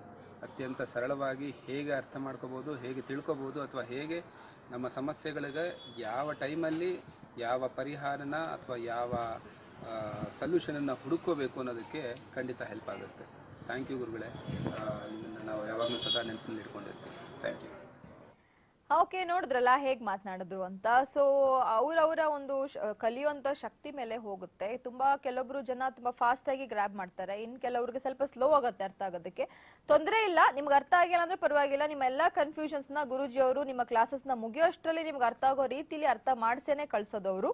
ಅತ್ಯಂತ ಸರಳವಾಗಿ ಹೇಗೆ ಅರ್ಥ ಮಾಡ್ಕೋಬೋದು, ಹೇಗೆ ತಿಳ್ಕೊಬೋದು, ಅಥವಾ ಹೇಗೆ ನಮ್ಮ ಸಮಸ್ಯೆಗಳಿಗೆ ಯಾವ ಟೈಮಲ್ಲಿ ಯಾವ ಪರಿಹಾರನ ಅಥವಾ ಯಾವ ಸೊಲ್ಯೂಷನನ್ನು ಹುಡುಕೋಬೇಕು ಅನ್ನೋದಕ್ಕೆ ಖಂಡಿತ ಹೆಲ್ಪ್ ಆಗುತ್ತೆ. ಥ್ಯಾಂಕ್ ಯು ಗುರುಗಳೇ, ನಿಮ್ಮನ್ನು ನಾವು ಯಾವಾಗಲೂ ಸದಾ ನೆನಪಿನಲ್ಲಿ ಇಟ್ಕೊಂಡಿರ್ತೀವಿ. Thank you. ಓಕೆ, ನೋಡಿದ್ರಲ್ಲ ಹೇಗ್ ಮಾತನಾಡಿದ್ರು ಅಂತ. ಸೊ ಅವರವರ ಒಂದು ಕಲಿಯುವಂತ ಶಕ್ತಿ ಮೇಲೆ ಹೋಗುತ್ತೆ. ತುಂಬಾ ಕೆಲವೊಬ್ರು ಜನ ತುಂಬಾ ಫಾಸ್ಟ್ ಆಗಿ ಗ್ರಾಬ್ ಮಾಡ್ತಾರೆ, ಇನ್ ಕೆಲವ್ರಿಗೆ ಸ್ವಲ್ಪ ಸ್ಲೋ ಆಗುತ್ತೆ ಅರ್ಥ ಆಗೋದಕ್ಕೆ. ತೊಂದರೆ ಇಲ್ಲ, ನಿಮ್ಗೆ ಅರ್ಥ ಆಗಿಲ್ಲ ಅಂದ್ರೆ ಪರವಾಗಿಲ್ಲ. ನಿಮ್ಮ ಎಲ್ಲಾ ಕನ್ಫ್ಯೂಷನ್ಸ್ ನ ಗುರುಜಿ ಅವರು ನಿಮ್ಮ ಕ್ಲಾಸಸ್ ನ ಮುಗಿಯೋಷ್ಟರಲ್ಲಿ ನಿಮ್ಗೆ ಅರ್ಥ ಆಗೋ ರೀತಿಲಿ ಅರ್ಥ ಮಾಡಿಸೇನೆ ಕಳ್ಸೋದವ್ರು.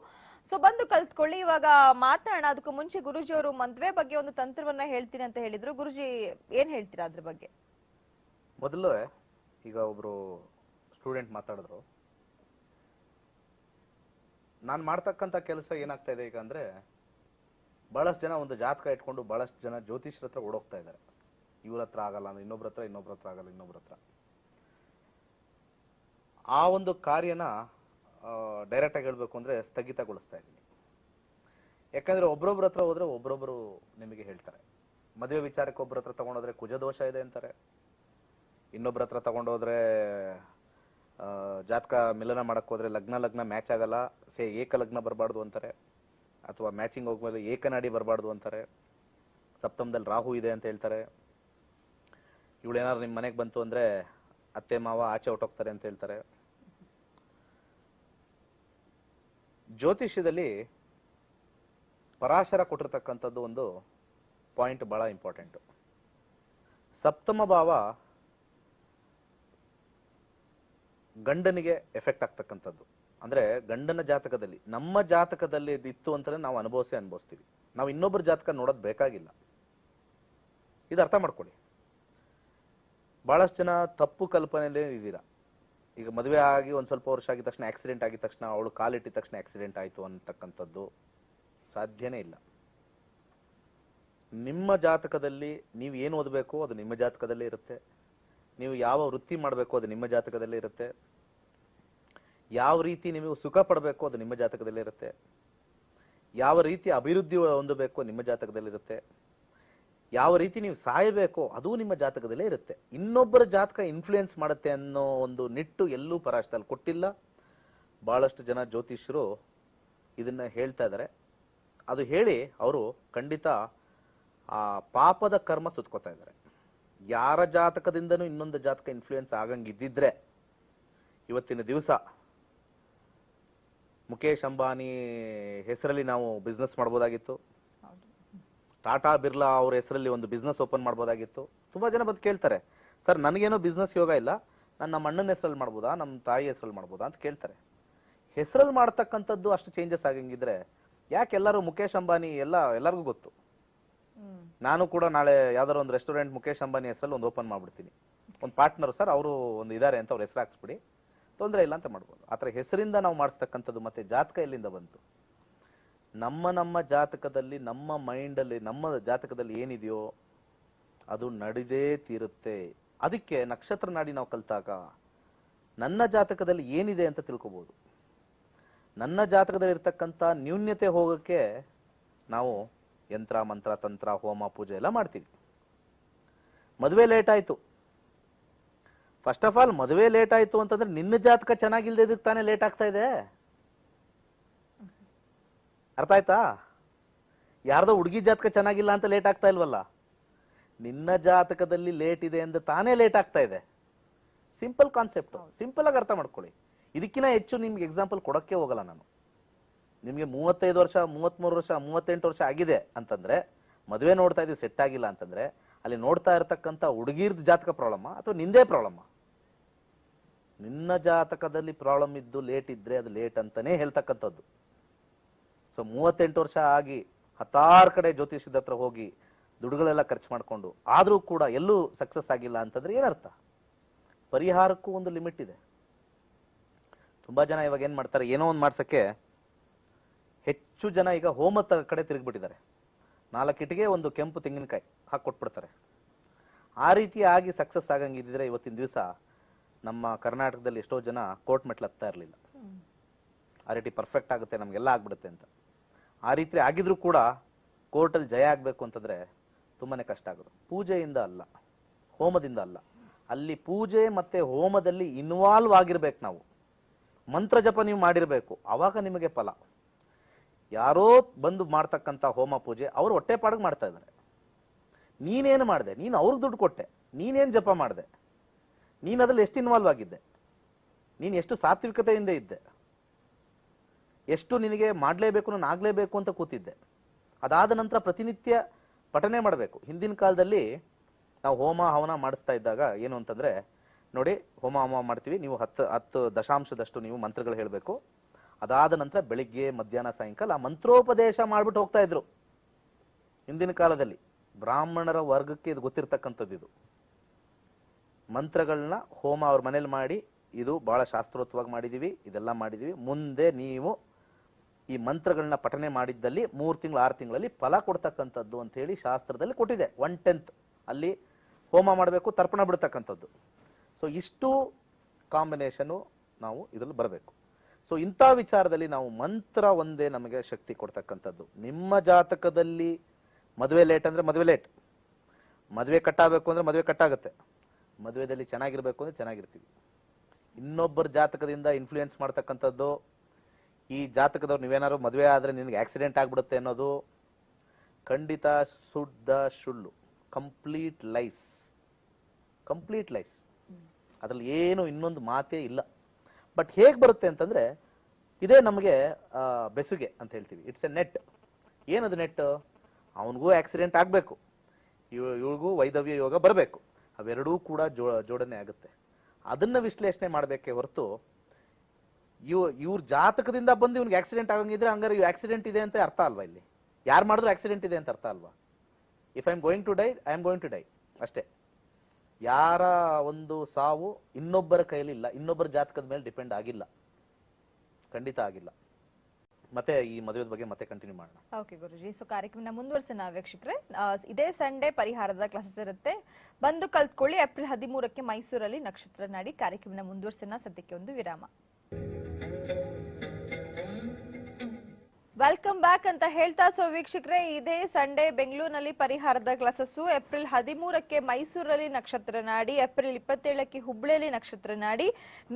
ಸೊ ಬಂದು ಕಲ್ತ್ಕೊಳ್ಳಿ. ಇವಾಗ ಮಾತಾಡೋಣ. ಅದಕ್ಕೂ ಮುಂಚೆ ಗುರುಜಿ ಅವರು ಮದ್ವೆ ಬಗ್ಗೆ ಒಂದು ತಂತ್ರವನ್ನ ಹೇಳ್ತೀನಿ ಅಂತ ಹೇಳಿದ್ರು. ಗುರುಜಿ ಏನ್ ಹೇಳ್ತೀರಾ ಅದ್ರ ಬಗ್ಗೆ? ಮೊದಲು ಈಗ ಒಬ್ರು ಸ್ಟೂಡೆಂಟ್ ಮಾತಾಡಿದ್ರು, ನಾನು ಮಾಡ್ತಕ್ಕಂಥ ಕೆಲಸ ಏನಾಗ್ತಾ ಇದೆ ಈಗ ಅಂದ್ರೆ, ಬಹಳಷ್ಟು ಜನ ಒಂದು ಜಾತಕ ಇಟ್ಕೊಂಡು ಬಹಳಷ್ಟು ಜನ ಜ್ಯೋತಿಷ್ಯರ ಹತ್ರ ಓಡೋಗ್ತಾ ಇದ್ದಾರೆ. ಇವ್ರ ಹತ್ರ ಆಗಲ್ಲ ಅಂದ್ರೆ ಇನ್ನೊಬ್ರ ಹತ್ರ ಆಗಲ್ಲ ಇನ್ನೊಬ್ರ ಹತ್ರ. ಆ ಒಂದು ಕಾರ್ಯನ ಡೈರೆಕ್ಟ್ ಆಗಿ ಹೇಳ್ಬೇಕು ಅಂದ್ರೆ ಸ್ಥಗಿತಗೊಳಿಸ್ತಾ ಇದ್ದೀನಿ. ಯಾಕಂದ್ರೆ ಒಬ್ರೊಬ್ರ ಹತ್ರ ಹೋದ್ರೆ ಒಬ್ರೊಬ್ರು ನಿಮಗೆ ಹೇಳ್ತಾರೆ. ಮದುವೆ ವಿಚಾರಕ್ಕೆ ಒಬ್ರ ಹತ್ರ ತಗೊಂಡೋದ್ರೆ ಕುಜದೋಷ ಇದೆ ಅಂತಾರೆ, ಇನ್ನೊಬ್ರ ಹತ್ರ ತಗೊಂಡೋದ್ರೆ ಜಾತಕ ಮಿಲನ ಮಾಡಕ್ ಹೋದ್ರೆ ಲಗ್ನ ಮ್ಯಾಚ್ ಆಗಲ್ಲ, ಏಕ ಲಗ್ನ ಬರಬಾರ್ದು ಅಂತಾರೆ, ಅಥವಾ ಮ್ಯಾಚಿಂಗ್ ಹೋಗ್ಮೇಲೆ ಏಕನಾಡಿ ಬರಬಾರ್ದು ಅಂತಾರೆ, ಸಪ್ತಮದಲ್ಲಿ ರಾಹು ಇದೆ ಅಂತ ಹೇಳ್ತಾರೆ, ಇವಳೇನಾದ್ರು ನಿಮ್ಮ ಮನೆಗೆ ಬಂತು ಅಂದ್ರೆ ಅತ್ತೆ ಮಾವ ಆಚೆ ಹೊಟ್ಟೋಗ್ತಾರೆ ಅಂತ ಹೇಳ್ತಾರೆ. ಜ್ಯೋತಿಷ್ಯದಲ್ಲಿ ಪರಾಶರ ಕೊಟ್ಟಿರ್ತಕ್ಕಂಥದ್ದು ಒಂದು ಪಾಯಿಂಟ್ ಬಹಳ ಇಂಪಾರ್ಟೆಂಟ್. ಸಪ್ತಮ ಭಾವ ಗಂಡನಿಗೆ ಎಫೆಕ್ಟ್ ಆಗ್ತಕ್ಕಂಥದ್ದು. ಅಂದ್ರೆ ಗಂಡನ ಜಾತಕದಲ್ಲಿ, ನಮ್ಮ ಜಾತಕದಲ್ಲಿ ಇತ್ತು ಅಂತಂದ್ರೆ ನಾವು ಅನುಭವಿಸ್ತೀವಿ. ನಾವು ಇನ್ನೊಬ್ಬರ ಜಾತಕ ನೋಡೋದು ಬೇಕಾಗಿಲ್ಲ. ಇದು ಅರ್ಥ ಮಾಡ್ಕೊಳ್ಳಿ. ಬಹಳಷ್ಟು ಜನ ತಪ್ಪು ಕಲ್ಪನೆಯಲ್ಲೇ ಇದ್ದೀರಾ. ಈಗ ಮದುವೆ ಆಗಿ ಒಂದ್ ಸ್ವಲ್ಪ ವರ್ಷ ಆಗಿದ ತಕ್ಷಣ ಆಕ್ಸಿಡೆಂಟ್ ಆಗಿದ ತಕ್ಷಣ ಅವಳು ಕಾಲಿಟ್ಟಿದ ತಕ್ಷಣ ಆಕ್ಸಿಡೆಂಟ್ ಆಯ್ತು ಅಂತಕ್ಕಂಥದ್ದು ಸಾಧ್ಯನೇ ಇಲ್ಲ. ನಿಮ್ಮ ಜಾತಕದಲ್ಲಿ ನೀವು ಏನು ಓದಬೇಕು ಅದು ನಿಮ್ಮ ಜಾತಕದಲ್ಲೇ ಇರುತ್ತೆ. ನೀವು ಯಾವ ವೃತ್ತಿ ಮಾಡಬೇಕು ಅದು ನಿಮ್ಮ ಜಾತಕದಲ್ಲೇ ಇರುತ್ತೆ. ಯಾವ ರೀತಿ ನೀವು ಸುಖ ಪಡಬೇಕು ಅದು ನಿಮ್ಮ ಜಾತಕದಲ್ಲೇ ಇರುತ್ತೆ. ಯಾವ ರೀತಿ ಅಭಿವೃದ್ಧಿ ಹೊಂದಬೇಕು ನಿಮ್ಮ ಜಾತಕದಲ್ಲಿರುತ್ತೆ. ಯಾವ ರೀತಿ ನೀವು ಸಾಯಬೇಕು ಅದು ನಿಮ್ಮ ಜಾತಕದಲ್ಲೇ ಇರುತ್ತೆ. ಇನ್ನೊಬ್ಬರ ಜಾತಕ ಇನ್ಫ್ಲೂಯೆನ್ಸ್ ಮಾಡುತ್ತೆ ಅನ್ನೋ ಒಂದು ನಿಟ್ಟು ಎಲ್ಲೂ ಪರಾಶರದಲ್ಲಿ ಕೊಟ್ಟಿಲ್ಲ. ಬಹಳಷ್ಟು ಜನ ಜ್ಯೋತಿಷ್ಯರು ಇದನ್ನ ಹೇಳ್ತಾ ಇದ್ದಾರೆ. ಅದು ಹೇಳಿ ಅವರು ಖಂಡಿತ ಆ ಪಾಪದ ಕರ್ಮ ಸುತ್ಕೋತಾ ಇದ್ದಾರೆ. ಯಾರ ಜಾತಕದಿಂದನೂ ಇನ್ನೊಂದು ಜಾತಕ ಇನ್ಫ್ಲೂಯೆನ್ಸ್ ಆಗಂಗಿದ್ದಿದ್ರೆ ಇವತ್ತಿನ ದಿವಸ ಮುಖೇಶ್ ಅಂಬಾನಿ ಹೆಸರಲ್ಲಿ ನಾವು ಬಿಸ್ನೆಸ್ ಮಾಡ್ಬೋದಾಗಿತ್ತು. ಟಾಟಾ ಬಿರ್ಲಾ ಅವ್ರ ಹೆಸರಲ್ಲಿ ಒಂದು ಬಿಸ್ನೆಸ್ ಓಪನ್ ಮಾಡ್ಬೋದಾಗಿತ್ತು. ತುಂಬಾ ಜನ ಬಂದು ಕೇಳ್ತಾರೆ, ಸರ್ ನನಗೇನೋ ಬಿಸ್ನೆಸ್ ಯೋಗ ಇಲ್ಲ, ನಾನು ನಮ್ಮ ಅಣ್ಣನ ಹೆಸರಲ್ಲಿ ಮಾಡ್ಬೋದಾ, ನಮ್ಮ ತಾಯಿ ಹೆಸರಲ್ಲಿ ಮಾಡ್ಬೋದಾ ಅಂತ ಕೇಳ್ತಾರೆ. ಹೆಸರಲ್ಲಿ ಮಾಡ್ತಕ್ಕಂಥದ್ದು ಅಷ್ಟು ಚೇಂಜಸ್ ಆಗಂಗಿದ್ರೆ ಯಾಕೆ ಎಲ್ಲರೂ ಮುಖೇಶ್ ಅಂಬಾನಿ ಎಲ್ಲರಿಗೂ ಗೊತ್ತು. ನಾನು ಕೂಡ ನಾಳೆ ಯಾವ್ದಾರು ಒಂದು ರೆಸ್ಟೋರೆಂಟ್ ಮುಖೇಶ್ ಅಂಬಾನಿ ಹೆಸರಲ್ಲಿ ಒಂದು ಓಪನ್ ಮಾಡ್ಬಿಡ್ತೀನಿ. ಒಂದು ಪಾರ್ಟ್ನರ್ ಸರ್ ಅವರು ಒಂದು ಇದಾರೆ ಅಂತ ಅವ್ರ ಹೆಸರು ಹಾಕ್ಸ್ಬಿಡಿ, ತೊಂದರೆ ಇಲ್ಲ ಅಂತ ಮಾಡ್ಬೋದು. ಆತರ ಹೆಸರಿಂದ ನಾವು ಮಾಡಿಸ್ತಕ್ಕಂಥದ್ದು ಮತ್ತೆ ಜಾತಕ ಎಲ್ಲಿಂದ ಬಂತು? ನಮ್ಮ ಜಾತಕದಲ್ಲಿ, ನಮ್ಮ ಮೈಂಡಲ್ಲಿ, ನಮ್ಮ ಜಾತಕದಲ್ಲಿ ಏನಿದೆಯೋ ಅದು ನಡೆದೇ ತೀರುತ್ತೆ. ಅದಕ್ಕೆ ನಕ್ಷತ್ರ ನಾಡಿ ನಾವು ಕಲ್ತಾಗ ನನ್ನ ಜಾತಕದಲ್ಲಿ ಏನಿದೆ ಅಂತ ತಿಳ್ಕೊಬಹುದು. ನನ್ನ ಜಾತಕದಲ್ಲಿ ಇರ್ತಕ್ಕಂಥ ನ್ಯೂನ್ಯತೆ ಹೋಗಕ್ಕೆ ನಾವು ಯಂತ್ರ ಮಂತ್ರ ತಂತ್ರ ಹೋಮ ಪೂಜೆ ಎಲ್ಲ ಮಾಡ್ತೀವಿ. ಮದುವೆ ಲೇಟ್ ಆಯ್ತು, ಫಸ್ಟ್ ಆಫ್ ಆಲ್ ಮದುವೆ ಲೇಟ್ ಆಯ್ತು ಅಂತಂದ್ರೆ ನಿನ್ನ ಜಾತಕ ಚೆನ್ನಾಗಿಲ್ದಿದ್ದಕ್ಕೆ ತಾನೇ ಲೇಟ್ ಆಗ್ತಾ ಇದೆ. ಅರ್ಥ ಆಯ್ತಾ? ಯಾರ್ದೋ ಹುಡುಗಿ ಜಾತಕ ಚೆನ್ನಾಗಿಲ್ಲ ಅಂತ ಲೇಟ್ ಆಗ್ತಾ ಇಲ್ವಲ್ಲ. ನಿನ್ನ ಜಾತಕದಲ್ಲಿ ಲೇಟ್ ಇದೆ ಎಂದು ತಾನೇ ಲೇಟ್ ಆಗ್ತಾ ಇದೆ. ಸಿಂಪಲ್ ಕಾನ್ಸೆಪ್ಟ್, ಸಿಂಪಲ್ ಆಗಿ ಅರ್ಥ ಮಾಡ್ಕೊಳ್ಳಿ. ಇದಕ್ಕಿಂತ ಹೆಚ್ಚು ನಿಮ್ಗೆ ಎಕ್ಸಾಂಪಲ್ ಕೊಡಕ್ಕೆ ಹೋಗಲ್ಲ ನಾನು. ನಿಮ್ಗೆ 35 ವರ್ಷ 33 ವರ್ಷ 38 ವರ್ಷ ಆಗಿದೆ ಅಂತಂದ್ರೆ, ಮದುವೆ ನೋಡ್ತಾ ಇದೀವಿ ಸೆಟ್ ಆಗಿಲ್ಲ ಅಂತಂದ್ರೆ, ಅಲ್ಲಿ ನೋಡ್ತಾ ಇರತಕ್ಕಂಥ ಹುಡುಗಿರ್ದ ಜಾತಕ ಪ್ರಾಬ್ಲಮ್ ಅಥವಾ ನಿಂದೇ ಪ್ರಾಬ್ಲಮ್? ನಿನ್ನ ಜಾತಕದಲ್ಲಿ ಪ್ರಾಬ್ಲಮ್ ಇದ್ದು ಲೇಟ್ ಇದ್ರೆ ಅದು ಲೇಟ್ ಅಂತಾನೆ ಹೇಳ್ತಕ್ಕಂಥದ್ದು. ಸೊ 38 ವರ್ಷ ಆಗಿ 16 ಕಡೆ ಜ್ಯೋತಿಷದ ಹತ್ರ ಹೋಗಿ ದುಡ್ಡುಗಳೆಲ್ಲ ಖರ್ಚು ಮಾಡ್ಕೊಂಡು ಆದ್ರೂ ಕೂಡ ಎಲ್ಲೂ ಸಕ್ಸಸ್ ಆಗಿಲ್ಲ ಅಂತಂದ್ರೆ ಏನರ್ಥ? ಪರಿಹಾರಕ್ಕೂ ಒಂದು ಲಿಮಿಟ್ ಇದೆ. ತುಂಬಾ ಜನ ಇವಾಗ ಏನ್ ಮಾಡ್ತಾರೆ, ಏನೋ ಒಂದು ಮಾಡ್ಸಕ್ಕೆ ಹೆಚ್ಚು ಜನ ಈಗ ಹೋಮದ ಕಡೆ ತಿರುಗಿಬಿಟ್ಟಿದ್ದಾರೆ. 4 ಇಟ್ಟಿಗೆ ಒಂದು ಕೆಂಪು ತೆಂಗಿನಕಾಯಿ ಹಾಕಿ ಕೊಟ್ಬಿಡ್ತಾರೆ. ಆ ರೀತಿ ಆಗಿ ಸಕ್ಸಸ್ ಆಗಂಗಿದ್ರೆ ಇವತ್ತಿನ ದಿವಸ ನಮ್ಮ ಕರ್ನಾಟಕದಲ್ಲಿ ಎಷ್ಟೋ ಜನ ಕೋರ್ಟ್ ಮೆಟ್ಲು ಹತ್ತಾ ಇರಲಿಲ್ಲ. ಆ ರೀತಿ ಪರ್ಫೆಕ್ಟ್ ಆಗುತ್ತೆ, ನಮಗೆಲ್ಲ ಆಗ್ಬಿಡುತ್ತೆ ಅಂತ. ಆ ರೀತಿ ಆಗಿದ್ರು ಕೂಡ ಕೋರ್ಟಲ್ಲಿ ಜಯ ಆಗಬೇಕು ಅಂತಂದ್ರೆ ತುಂಬಾನೇ ಕಷ್ಟ ಆಗೋದು. ಪೂಜೆಯಿಂದ ಅಲ್ಲ, ಹೋಮದಿಂದ ಅಲ್ಲ. ಅಲ್ಲಿ ಪೂಜೆ ಮತ್ತೆ ಹೋಮದಲ್ಲಿ ಇನ್ವಾಲ್ವ್ ಆಗಿರ್ಬೇಕು ನಾವು. ಮಂತ್ರ ಜಪ ನೀವು ಮಾಡಿರ್ಬೇಕು, ಅವಾಗ ನಿಮಗೆ ಫಲ. ಯಾರೋ ಬಂದು ಮಾಡ್ತಕ್ಕಂಥ ಹೋಮ ಪೂಜೆ ಅವ್ರು ಹೊಟ್ಟೆ ಪಾಡಿಗೆ ಮಾಡ್ತಾ ಇದ್ದಾರೆ. ನೀನೇನು ಮಾಡಿದೆ? ನೀನು ಅವ್ರಿಗೆ ದುಡ್ಡು ಕೊಟ್ಟೆ, ನೀನೇನು ಜಪ ಮಾಡಿದೆ? ನೀನು ಅದ್ರಲ್ಲಿ ಎಷ್ಟು ಇನ್ವಾಲ್ವ್ ಆಗಿದ್ದೆ? ನೀನು ಎಷ್ಟು ಸಾತ್ವಿಕತೆಯಿಂದ ಇದ್ದೆ? ಎಷ್ಟು ನಿನಗೆ ಮಾಡಲೇಬೇಕು, ನಾನು ಆಗಲೇಬೇಕು ಅಂತ ಕೂತಿದ್ದೆ? ಅದಾದ ನಂತರ ಪ್ರತಿನಿತ್ಯ ಪಠನೆ ಮಾಡಬೇಕು. ಹಿಂದಿನ ಕಾಲದಲ್ಲಿ ನಾವು ಹೋಮ ಹವನ ಮಾಡಿಸ್ತಾ ಇದ್ದಾಗ ಏನು ಅಂತಂದ್ರೆ, ನೋಡಿ ಹೋಮ ಹವನ ಮಾಡ್ತೀವಿ, ನೀವು 10 ದಶಾಂಶದಷ್ಟು ನೀವು ಮಂತ್ರಗಳು ಹೇಳಬೇಕು. ಅದಾದ ನಂತರ ಬೆಳಿಗ್ಗೆ ಮಧ್ಯಾಹ್ನ ಸಾಯಂಕಾಲ ಮಂತ್ರೋಪದೇಶ ಮಾಡ್ಬಿಟ್ಟು ಹೋಗ್ತಾ ಇದ್ರು ಹಿಂದಿನ ಕಾಲದಲ್ಲಿ. ಬ್ರಾಹ್ಮಣರ ವರ್ಗಕ್ಕೆ ಇದು ಗೊತ್ತಿರ್ತಕ್ಕಂಥದ್ದು. ಇದು ಮಂತ್ರಗಳನ್ನ ಹೋಮ ಅವ್ರ ಮನೇಲಿ ಮಾಡಿ, ಇದು ಬಹಳ ಶಾಸ್ತ್ರೋಕ್ತವಾಗಿ ಮಾಡಿದೀವಿ, ಇದೆಲ್ಲ ಮಾಡಿದೀವಿ, ಮುಂದೆ ನೀವು ಈ ಮಂತ್ರಗಳನ್ನ ಪಠನೆ ಮಾಡಿದ್ದಲ್ಲಿ 3 ತಿಂಗಳು 6 ತಿಂಗಳಲ್ಲಿ ಫಲ ಕೊಡ್ತಕ್ಕಂಥದ್ದು ಅಂತ ಹೇಳಿ ಶಾಸ್ತ್ರದಲ್ಲಿ ಕೊಟ್ಟಿದೆ. 1/10 ಅಲ್ಲಿ ಹೋಮ ಮಾಡಬೇಕು, ತರ್ಪಣ ಬಿಡ್ತಕ್ಕಂಥದ್ದು. ಸೊ ಇಷ್ಟು ಕಾಂಬಿನೇಷನು ನಾವು ಇದರಲ್ಲಿ ಬರಬೇಕು. ಸೊ ಇಂಥ ವಿಚಾರದಲ್ಲಿ ನಾವು ಮಂತ್ರ ಒಂದೇ ನಮಗೆ ಶಕ್ತಿ ಕೊಡ್ತಕ್ಕಂಥದ್ದು. ನಿಮ್ಮ ಜಾತಕದಲ್ಲಿ ಮದುವೆ ಲೇಟ್ ಅಂದ್ರೆ ಮದುವೆ ಲೇಟ್, ಮದುವೆ ಕಟ್ಟಾಗಬೇಕು ಅಂದ್ರೆ ಮದುವೆ ಕಟ್ಟಾಗುತ್ತೆ, ಮದುವೆದಲ್ಲಿ ಚೆನ್ನಾಗಿರ್ಬೇಕು ಅಂದ್ರೆ ಚೆನ್ನಾಗಿರ್ತೀವಿ. ಇನ್ನೊಬ್ಬರ ಜಾತಕದಿಂದ ಇನ್ಫ್ಲೂಯೆನ್ಸ್ ಮಾಡ್ತಕ್ಕಂಥದ್ದು, ಈ ಜಾತಕದವ್ರು ನೀವೇನಾದ್ರು ಮದುವೆ ಆದ್ರೆ ನಿನಗೆ ಆಕ್ಸಿಡೆಂಟ್ ಆಗ್ಬಿಡುತ್ತೆ ಅನ್ನೋದು ಖಂಡಿತ ಶುದ್ಧ ಸುಳ್ಳು. Complete lies, complete lies. ಅದ್ರಲ್ಲಿ ಏನು ಇನ್ನೊಂದು ಮಾತೇ ಇಲ್ಲ. ಬಟ್ ಹೇಗೆ ಬರುತ್ತೆ ಅಂತಂದ್ರೆ, ಇದೇ ನಮಗೆ ಬೆಸುಗೆ ಅಂತ ಹೇಳ್ತೀವಿ. It's A net. ಏನದು ನೆಟ್? ಅವನಿಗೂ ಆಕ್ಸಿಡೆಂಟ್ ಆಗಬೇಕು, ಇವಳಿಗೂ ವೈದವ್ಯ ಯೋಗ ಬರಬೇಕು, ಅವೆರಡೂ ಕೂಡ ಜೋಡಣೆ ಆಗುತ್ತೆ. ಅದನ್ನ ವಿಶ್ಲೇಷಣೆ ಮಾಡಬೇಕೇ ಹೊರತು ಇವ್ರ ಜಾತಕದಿಂದ ಬಂದು ಇವ್ನಿಗೆ ಆಕ್ಸಿಡೆಂಟ್ ಆಗಂಗಿದ್ರೆ ಹಂಗಾರೆ ಇವ್ ಆಕ್ಸಿಡೆಂಟ್ ಇದೆ ಅಂತ ಅರ್ಥ ಅಲ್ವಾ? ಇಲ್ಲಿ ಯಾರು ಮಾಡಿದ್ರು ಆಕ್ಸಿಡೆಂಟ್ ಇದೆ ಅಂತ ಅರ್ಥ ಅಲ್ವಾ? If I am going to die, I am going to die ಅಷ್ಟೇ. ಯಾರ ಒಂದು ಸಾವು ಇನ್ನೊಬ್ಬರ ಕೈಯಲ್ಲಿ ಇಲ್ಲ, ಇನ್ನೊಬ್ಬರ ಜಾತಕದ ಮೇಲೆ ಡಿಪೆಂಡ್ ಆಗಿಲ್ಲ, ಖಂಡಿತ ಆಗಿಲ್ಲ. ಮತ್ತೆ ಈ ಮದುವೆ ಬಗ್ಗೆ ಮತ್ತೆ ಕಂಟಿನ್ಯೂ ಮಾಡೋಣ. ಓಕೆ ಗುರುಜಿ, ಸೊ ಕಾರ್ಯಕ್ರಮ ಮುಂದುವರ್ಸೋಣ ವೀಕ್ಷಕರೇ. ಇದೇ ಸಂಡೇ ಪರಿಹಾರದ ಕ್ಲಾಸಸ್ ಇರುತ್ತೆ, ಬಂದು ಕಲ್ತ್ಕೊಳ್ಳಿ. ಏಪ್ರಿಲ್ 13ಕ್ಕೆ ಮೈಸೂರಲ್ಲಿ ನಕ್ಷತ್ರ ನಾಡಿ. ಕಾರ್ಯಕ್ರಮ ಮುಂದುವರ್ಸೋಣ, ಸದ್ಯಕ್ಕೆ ಒಂದು ವಿರಾಮ. ವೆಲ್ಕಮ್ ಬ್ಯಾಕ್ ಅಂತ ಹೇಳ್ತಾ, ಸೊ ವೀಕ್ಷಕರೇ, ಇದೇ ಸಂಡೇ ಬೆಂಗಳೂರಿನಲ್ಲಿ ಪರಿಹಾರದ ಕ್ಲಾಸಸ್ಸು. ಏಪ್ರಿಲ್ 13ಕ್ಕೆ ಮೈಸೂರಲ್ಲಿ ನಕ್ಷತ್ರ ನಾಡಿ, ಏಪ್ರಿಲ್ 27ಕ್ಕೆ ಹುಬ್ಬಳ್ಳಿಯಲ್ಲಿ ನಕ್ಷತ್ರ ನಾಡಿ,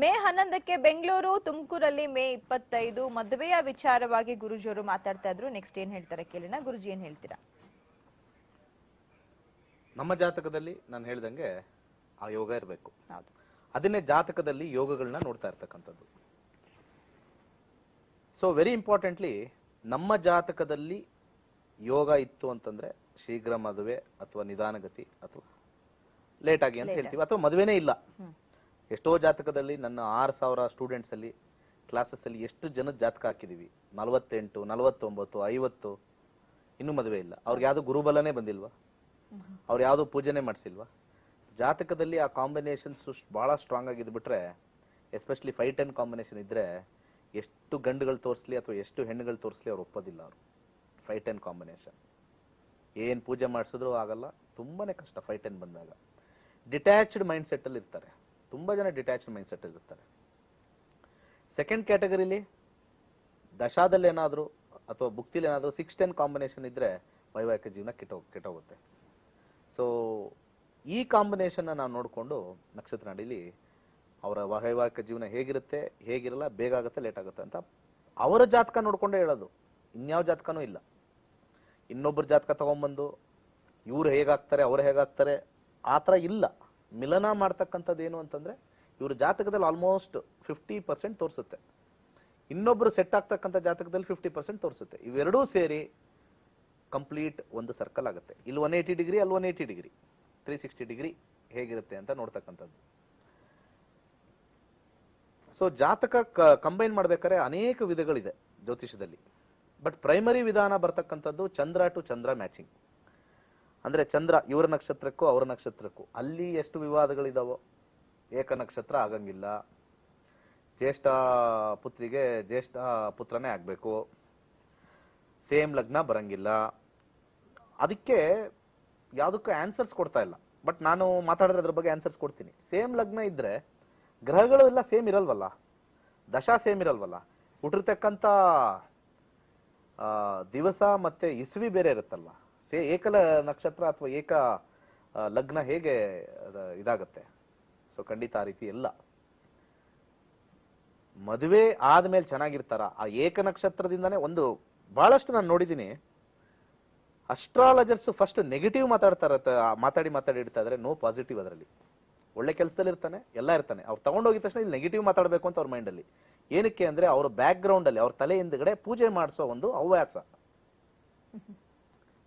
ಮೇ 11ಕ್ಕೆ ಬೆಂಗಳೂರು, ತುಮಕೂರಲ್ಲಿ ಮೇ 25. ಮದುವೆಯ ವಿಚಾರವಾಗಿ ಗುರುಜಿಯವರು ಮಾತಾಡ್ತಾ ಇದ್ರು. ನೆಕ್ಸ್ಟ್ ಏನ್ ಹೇಳ್ತಾರೆ ಕೇಳೋಣ. ಗುರುಜಿ ಏನ್ ಹೇಳ್ತೀರಾ? ನಮ್ಮ ಜಾತಕದಲ್ಲಿ ನಾನು ಹೇಳ್ದಂಗೆ ಆ ಯೋಗ ಇರಬೇಕು. ಹೌದು, ಅದನ್ನೇ ಜಾತಕದಲ್ಲಿ ಯೋಗಗಳನ್ನ ನೋಡ್ತಾ ಇರ್ತಕ್ಕಂಥದ್ದು. ಸೊ ವೆರಿ ಇಂಪಾರ್ಟೆಂಟ್ಲಿ, ನಮ್ಮ ಜಾತಕದಲ್ಲಿ ಯೋಗ ಇತ್ತು ಅಂತಂದ್ರೆ ಶೀಘ್ರ ಮದುವೆ ಅಥವಾ ನಿಧಾನಗತಿ ಅಥವಾ ಲೇಟ್ ಆಗಿ ಅಂತ ಹೇಳ್ತೀವಿ, ಅಥವಾ ಮದುವೆನೇ ಇಲ್ಲ. ಎಷ್ಟೋ ಜಾತಕದಲ್ಲಿ ನನ್ನ 6000 ಸ್ಟೂಡೆಂಟ್ಸ್ ಅಲ್ಲಿ ಕ್ಲಾಸಸ್ ಅಲ್ಲಿ ಎಷ್ಟು ಜನದ ಜಾತಕ ಹಾಕಿದೀವಿ, 48, 49, 50, ಇನ್ನೂ ಮದುವೆ ಇಲ್ಲ. ಅವ್ರಿಗೆ ಯಾವ್ದು ಗುರುಬಲನೇ ಬಂದಿಲ್ವಾ? ಅವ್ರು ಯಾವ್ದು ಪೂಜೆನೆ ಮಾಡಿಸಿಲ್ವಾ? ಜಾತಕದಲ್ಲಿ ಆ ಕಾಂಬಿನೇಷನ್ಸ್ ಬಹಳ ಸ್ಟ್ರಾಂಗ್ ಆಗಿದ್ಬಿಟ್ರೆ, ಎಸ್ಪೆಷಲಿ 5-10 ಕಾಂಬಿನೇಷನ್ ಇದ್ರೆ ಎಷ್ಟು ಗಂಡುಗಳು ತೋರಿಸ್ಲಿ ಅಥವಾ ಎಷ್ಟು ಹೆಣ್ಣುಗಳು ತೋರಿಸ್ಲಿ ಅವ್ರು ಒಪ್ಪೋದಿಲ್ಲ. ಅವರು 5-10 ಕಾಂಬಿನೇಷನ್ ಏನ್ ಪೂಜೆ ಮಾಡಿಸಿದ್ರು ಆಗಲ್ಲ, ತುಂಬಾನೇ ಕಷ್ಟ. 5-10 ಬಂದಾಗ ಡಿಟ್ಯಾಚ್ಡ್ ಮೈಂಡ್ ಸೆಟ್ ಅಲ್ಲಿ ಇರ್ತಾರೆ, ತುಂಬಾ ಜನ ಡಿಟ್ಯಾಚ್ಡ್ ಮೈಂಡ್ ಸೆಟ್ ಅಲ್ಲಿ ಇರ್ತಾರೆ. ಸೆಕೆಂಡ್ ಕ್ಯಾಟಗರಿಲಿ ದಶಾದಲ್ಲಿ ಏನಾದ್ರು ಅಥವಾ ಭುಕ್ತಿಲಿ ಏನಾದ್ರು 6-10 ಕಾಂಬಿನೇಷನ್ ಇದ್ರೆ ವೈವಾಹಿಕ ಜೀವನ ಕೆಟ್ಟೋಗುತ್ತೆ. ಸೊ ಈ ಕಾಂಬಿನೇಷನ್ ನಾವು ನೋಡಿಕೊಂಡು ನಕ್ಷತ್ರ ನಾಡಿಲಿ ಅವರ ವೈವಾಹಿಕ ಜೀವನ ಹೇಗಿರುತ್ತೆ, ಹೇಗಿರಲ್ಲ, ಬೇಗ ಆಗುತ್ತೆ, ಲೇಟ್ ಆಗುತ್ತೆ ಅಂತ ಅವರ ಜಾತಕ ನೋಡ್ಕೊಂಡೇ ಹೇಳೋದು. ಇನ್ಯಾವ ಜಾತಕನೂ ಇಲ್ಲ. ಇನ್ನೊಬ್ಬರ ಜಾತಕ ತಗೊಂಡ್ಬಂದು ಇವ್ರು ಹೇಗಾಗ್ತಾರೆ ಅವ್ರು ಹೇಗಾಗ್ತಾರೆ ಆ ಥರ ಇಲ್ಲ. ಮಿಲನ ಮಾಡ್ತಕ್ಕಂಥದ್ದು ಏನು ಅಂತಂದ್ರೆ ಇವ್ರ ಜಾತಕದಲ್ಲಿ ಆಲ್ಮೋಸ್ಟ್ 50% ತೋರಿಸುತ್ತೆ, ಇನ್ನೊಬ್ರು ಸೆಟ್ ಆಗ್ತಕ್ಕಂಥ ಜಾತಕದಲ್ಲಿ 50% ತೋರಿಸುತ್ತೆ. ಇವೆರಡೂ ಸೇರಿ ಕಂಪ್ಲೀಟ್ ಒಂದು ಸರ್ಕಲ್ ಆಗುತ್ತೆ. ಇಲ್ಲಿ 180 ಡಿಗ್ರಿ, ಅಲ್ಲಿ 180 ಡಿಗ್ರಿ, 360 ಡಿಗ್ರಿ ಹೇಗಿರುತ್ತೆ ಅಂತ ನೋಡ್ತಕ್ಕಂಥದ್ದು. ಸೊ ಜಾತಕ ಕಂಬೈನ್ ಮಾಡ್ಬೇಕಾದ್ರೆ ಅನೇಕ ವಿಧಗಳಿದೆ ಜ್ಯೋತಿಷದಲ್ಲಿ. ಬಟ್ ಪ್ರೈಮರಿ ವಿಧಾನ ಬರ್ತಕ್ಕಂಥದ್ದು ಚಂದ್ರ ಟು ಚಂದ್ರ ಮ್ಯಾಚಿಂಗ್. ಅಂದ್ರೆ ಚಂದ್ರ ಇವರ ನಕ್ಷತ್ರಕ್ಕೂ ಅವರ ನಕ್ಷತ್ರಕ್ಕೂ ಅಲ್ಲಿ ಎಷ್ಟು ವಿವಾದಗಳಿದಾವೋ, ಏಕ ನಕ್ಷತ್ರ ಆಗಂಗಿಲ್ಲ, ಜ್ಯೇಷ್ಠ ಪುತ್ರಿಗೆ ಜ್ಯೇಷ್ಠ ಪುತ್ರನೇ ಆಗ್ಬೇಕು, ಸೇಮ್ ಲಗ್ನ ಬರಂಗಿಲ್ಲ. ಅದಕ್ಕೆ ಯಾವುದಕ್ಕೂ ಆನ್ಸರ್ಸ್ ಕೊಡ್ತಾ ಇಲ್ಲ. ಬಟ್ ನಾನು ಮಾತಾಡಿದ್ರೆ ಅದ್ರ ಬಗ್ಗೆ ಆನ್ಸರ್ಸ್ ಕೊಡ್ತೀನಿ. ಸೇಮ್ ಲಗ್ನ ಇದ್ರೆ ಗ್ರಹಗಳು ಎಲ್ಲ ಸೇಮ್ ಇರಲ್ವಲ್ಲ, ದಶಾ ಸೇಮ್ ಇರಲ್ವಲ್ಲ, ಹುಟ್ಟಿರ್ತಕ್ಕಂಥ ದಿವಸ ಮತ್ತೆ ಇಸ್ವಿ ಬೇರೆ ಇರುತ್ತಲ್ವ. ಏಕ ನಕ್ಷತ್ರ ಅಥವಾ ಏಕ ಲಗ್ನ ಹೇಗೆ ಇದಾಗತ್ತೆ? ಸೊ ಖಂಡಿತ ಆ ರೀತಿ ಎಲ್ಲ. ಮದುವೆ ಆದ್ಮೇಲೆ ಚೆನ್ನಾಗಿರ್ತಾರ ಆ ಏಕ ನಕ್ಷತ್ರದಿಂದಾನೇ. ಒಂದು ಬಹಳಷ್ಟು ನಾನು ನೋಡಿದ್ದೀನಿ, ಅಸ್ಟ್ರಾಲಜರ್ಸ್ ಫಸ್ಟ್ ನೆಗೆಟಿವ್ ಮಾತಾಡಿ ಇಡ್ತಾ ಇದ್ರೆ ನೋ ಪಾಸಿಟಿವ್. ಅದರಲ್ಲಿ ಒಳ್ಳೆ ಕೆಲಸದಲ್ಲಿ ಇರ್ತಾನೆ, ಎಲ್ಲ ಇರ್ತಾನೆ, ಅವ್ರು ತಗೊಂಡೋಗಿದ ತಕ್ಷಣ ಇಲ್ಲಿ ನೆಗೆಟಿವ್ ಮಾತಾಡಬೇಕು ಅಂತ ಅವ್ರ ಮೈಂಡಲ್ಲಿ. ಏನಕ್ಕೆ ಅಂದ್ರೆ ಅವ್ರ ಬ್ಯಾಕ್ ಗ್ರೌಂಡ್ ಅಲ್ಲಿ ಅವ್ರ ತಲೆ ಹಿಂದ್ಗಡೆ ಪೂಜೆ ಮಾಡಿಸೋ ಒಂದು ಹವ್ಯಾಸ.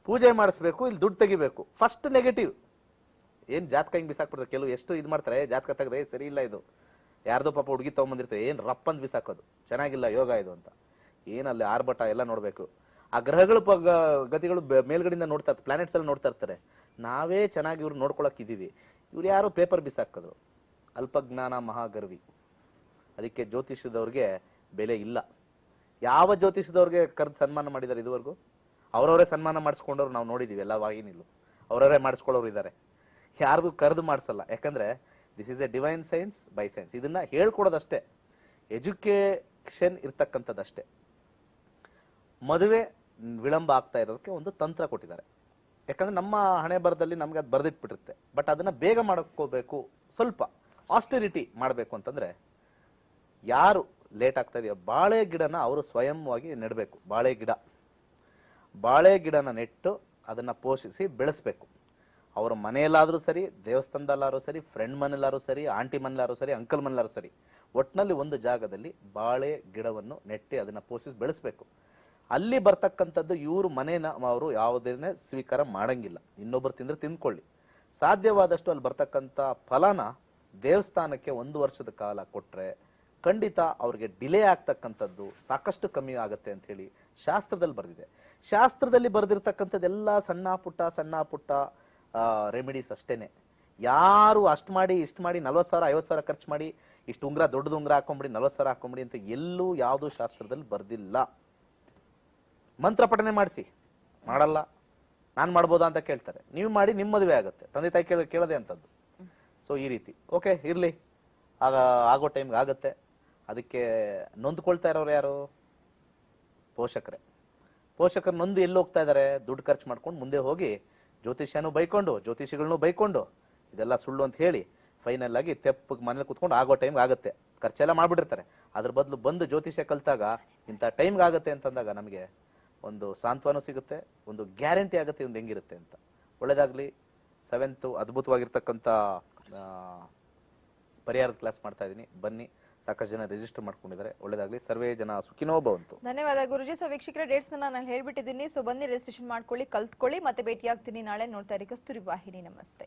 ಪೂಜೆ ಮಾಡಿಸ್ಬೇಕು, ಇಲ್ಲಿ ದುಡ್ಡು ತೆಗಿಬೇಕು, ಫಸ್ಟ್ ನೆಗೆಟಿವ್. ಏನ್ ಜಾತಕ ಹಿಂಗ್ ಬಿಸಾಕ್ಬಿಡ್ತಾರೆ ಕೆಲವು, ಎಷ್ಟು ಇದು ಮಾಡ್ತಾರೆ, ಜಾತಕ ತೆಗೆದ್ರೆ ಸರಿ ಇಲ್ಲ ಇದು, ಯಾರ್ದೋ ಪಾಪ ಹುಡುಗಿ ತಗೊಂಬಂದಿರ್ತಾರೆ, ಏನ್ ರಪ್ಪಂದ್ ಬಿಸಾಕೋದು, ಚೆನ್ನಾಗಿಲ್ಲ ಯೋಗ ಇದು ಅಂತ. ಏನಲ್ಲಿ ಆರ್ಭಟ ಎಲ್ಲ ನೋಡ್ಬೇಕು. ಆ ಗ್ರಹಗಳು ಗತಿಗಳು ಮೇಲ್ಗಡೆಯಿಂದ ನೋಡ್ತಾ ಇರ್ತಾರೆ, ಪ್ಲಾನೆಟ್ಸ್ ಅಲ್ಲಿ ನೋಡ್ತಾ ಇರ್ತಾರೆ. ನಾವೇ ಚೆನ್ನಾಗಿ ಇವ್ರು ನೋಡ್ಕೊಳಕ್ ಇದೀವಿ, ಇವ್ರು ಯಾರು ಪೇಪರ್ ಬಿಸಾಕೋದು. ಅಲ್ಪಜ್ಞಾನ ಮಹಾಗರ್ವಿ. ಅದಕ್ಕೆ ಜ್ಯೋತಿಷದವ್ರಿಗೆ ಬೆಲೆ ಇಲ್ಲ. ಯಾವ ಜ್ಯೋತಿಷದವ್ರಿಗೆ ಕರೆದು ಸನ್ಮಾನ ಮಾಡಿದ್ದಾರೆ ಇದುವರೆಗೂ? ಅವ್ರವರೇ ಸನ್ಮಾನ ಮಾಡಿಸ್ಕೊಂಡವ್ರು ನಾವು ನೋಡಿದೀವಿ ಎಲ್ಲ ವಾಹಿನಿಲು. ಅವ್ರವರೇ ಮಾಡಿಸ್ಕೊಳ್ಳೋರು ಇದ್ದಾರೆ, ಯಾರ್ದು ಕರೆದು ಮಾಡಿಸಲ್ಲ. ಯಾಕಂದ್ರೆ this is A divine science by science. ಇದನ್ನ ಹೇಳ್ಕೊಡೋದಷ್ಟೇ, ಎಜುಕೇಶನ್ ಇರ್ತಕ್ಕಂಥದ್ದಷ್ಟೇ. ಮದುವೆ ವಿಳಂಬ ಆಗ್ತಾ ಇರೋದಕ್ಕೆ ಒಂದು ತಂತ್ರ ಕೊಟ್ಟಿದ್ದಾರೆ. ಯಾಕಂದ್ರೆ ನಮ್ಮ ಹಣೆ ಬರದಲ್ಲಿ ನಮ್ಗೆ ಅದು ಬರ್ದಿಟ್ಬಿಟ್ಟಿರುತ್ತೆ. ಬಟ್ ಅದನ್ನ ಬೇಗ ಮಾಡ್ಕೋಬೇಕು, ಸ್ವಲ್ಪ ಆಸ್ಟೆರಿಟಿ ಮಾಡಬೇಕು ಅಂತಂದ್ರೆ ಯಾರು ಲೇಟ್ ಆಗ್ತಾ ಇದೆಯೋ ಬಾಳೆ ಗಿಡನ ಅವರು ಸ್ವಯಂವಾಗಿ ನೆಡಬೇಕು. ಬಾಳೆ ಗಿಡನ ನೆಟ್ಟು ಅದನ್ನ ಪೋಷಿಸಿ ಬೆಳೆಸ್ಬೇಕು. ಅವ್ರ ಮನೆಯಲ್ಲಾದ್ರೂ ಸರಿ, ದೇವಸ್ಥಾನದಲ್ಲಾದ್ರೂ ಸರಿ, ಫ್ರೆಂಡ್ ಮನೆಯಲ್ಲಾದ್ರೂ ಸರಿ, ಆಂಟಿ ಮನೆಯಲ್ಲಾದ್ರೂ ಸರಿ, ಅಂಕಲ್ ಮನೆಯಲ್ಲಾದ್ರೂ ಸರಿ, ಒಟ್ಟಿನಲ್ಲಿ ಒಂದು ಜಾಗದಲ್ಲಿ ಬಾಳೆ ಗಿಡವನ್ನು ನೆಟ್ಟಿ ಅದನ್ನ ಪೋಷಿಸಿ ಬೆಳೆಸ್ಬೇಕು. ಅಲ್ಲಿ ಬರ್ತಕ್ಕಂಥದ್ದು ಇವ್ರ ಮನೇನ ಅವರು ಯಾವುದನ್ನೇ ಸ್ವೀಕಾರ ಮಾಡಂಗಿಲ್ಲ. ಇನ್ನೊಬ್ರು ತಿಂದ್ರೆ ತಿಂದ್ಕೊಳ್ಳಿ, ಸಾಧ್ಯವಾದಷ್ಟು ಅಲ್ಲಿ ಬರ್ತಕ್ಕಂಥ ಫಲನ ದೇವಸ್ಥಾನಕ್ಕೆ 1 ವರ್ಷದ ಕಾಲ ಕೊಟ್ರೆ ಖಂಡಿತ ಅವ್ರಿಗೆ ಡಿಲೇ ಆಗ್ತಕ್ಕಂಥದ್ದು ಸಾಕಷ್ಟು ಕಮ್ಮಿ ಆಗುತ್ತೆ ಅಂತ ಹೇಳಿ ಶಾಸ್ತ್ರದಲ್ಲಿ ಬರೆದಿದೆ. ಶಾಸ್ತ್ರದಲ್ಲಿ ಬರೆದಿರ್ತಕ್ಕಂಥದ್ದೆಲ್ಲ ಸಣ್ಣ ಪುಟ್ಟ ರೆಮಿಡೀಸ್ ಅಷ್ಟೇನೆ. ಯಾರು ಅಷ್ಟು ಮಾಡಿ ಇಷ್ಟು ಮಾಡಿ 40,000 50,000 ಖರ್ಚು ಮಾಡಿ ಇಷ್ಟು ಉಂಗ್ರ ದೊಡ್ಡದು ಉಂಗ್ರ ಹಾಕೊಂಬಿಡಿ 40,000 ಹಾಕೊಂಬಿಡಿ ಅಂತ ಎಲ್ಲೂ ಯಾವುದು ಶಾಸ್ತ್ರದಲ್ಲಿ ಬರ್ದಿಲ್ಲ. ಮಂತ್ರ ಪಠನೆ ಮಾಡಿಸಿ, ಮಾಡಲ್ಲ, ನಾನ್ ಮಾಡ್ಬೋದಾ ಅಂತ ಕೇಳ್ತಾರೆ. ನೀವು ಮಾಡಿ ನಿಮ್ಮ ಮದುವೆ ಆಗುತ್ತೆ, ತಂದೆ ತಾಯಿ ಕೇಳದೆ ಅಂತದ್ದು. ಸೊ ಈ ರೀತಿ ಓಕೆ ಇರ್ಲಿ, ಆಗೋ ಟೈಮ್ಗೆ ಆಗತ್ತೆ. ಅದಕ್ಕೆ ನೊಂದ್ಕೊಳ್ತಾ ಇರೋರು ಯಾರು? ಪೋಷಕರು ನೊಂದು ಎಲ್ಲಿ ಹೋಗ್ತಾ ಇದಾರೆ? ದುಡ್ಡು ಖರ್ಚು ಮಾಡ್ಕೊಂಡು ಮುಂದೆ ಹೋಗಿ ಜ್ಯೋತಿಷ್ಯನೂ ಬೈಕೊಂಡು, ಜ್ಯೋತಿಷಿಗಳನ್ನೂ ಬೈಕೊಂಡು, ಇದೆಲ್ಲ ಸುಳ್ಳು ಅಂತ ಹೇಳಿ ಫೈನಲ್ ಆಗಿ ತೆಪ್ಪಗೆ ಮನೇಲಿ ಕುತ್ಕೊಂಡು ಆಗೋ ಟೈಮ್ಗೆ ಆಗುತ್ತೆ, ಖರ್ಚೆಲ್ಲ ಮಾಡ್ಬಿಟ್ಟಿರ್ತಾರೆ. ಅದ್ರ ಬದಲು ಬಂದು ಜ್ಯೋತಿಷ್ಯ ಕಲ್ತಾಗ ಇಂಥ ಟೈಮ್ಗೆ ಆಗುತ್ತೆ ಅಂತಂದಾಗ ನಮಗೆ ಒಂದು ಸಾಂತ್ವನ ಸಿಗುತ್ತೆ, ಒಂದು ಗ್ಯಾರಂಟಿ ಆಗುತ್ತೆ ಒಂದು ಹೆಂಗಿರುತ್ತೆ ಅಂತ. ಒಳ್ಳೇದಾಗ್ಲಿ. 7th ಅದ್ಭುತವಾಗಿರ್ತಕ್ಕಂಥ ಪರಿಹಾರದ ಕ್ಲಾಸ್ ಮಾಡ್ತಾ ಇದ್ದೀನಿ, ಬನ್ನಿ. ಸಾಕಷ್ಟು ಜನ ರಿಜಿಸ್ಟರ್ ಮಾಡ್ಕೊಂಡಿದ್ದಾರೆ, ಒಳ್ಳೇದಾಗ್ಲಿ. ಸರ್ವೇ ಜನ ಸುಖಿನೋ ಭವಂತು. ಧನ್ಯವಾದ ಗುರುಜಿ. ಸೊ ವೀಕ್ಷಕರ ಡೇಟ್ಸ್ ನಾನು ಹೇಳ್ಬಿಟ್ಟಿದ್ದೀನಿ, ಸೊ ಬನ್ನಿ ರಿಜಿಸ್ಟ್ರೇಷನ್ ಮಾಡ್ಕೊಳ್ಳಿ, ಕಲ್ತ್ಕೊಳ್ಳಿ. ಮತ್ತೆ ಭೇಟಿ ಆಗ್ತೀನಿ ನಾಳೆ. ನೋಡ್ತಾ ಇರಿ ಕಸ್ತೂರಿ ವಾಹಿನಿ. ನಮಸ್ತೆ.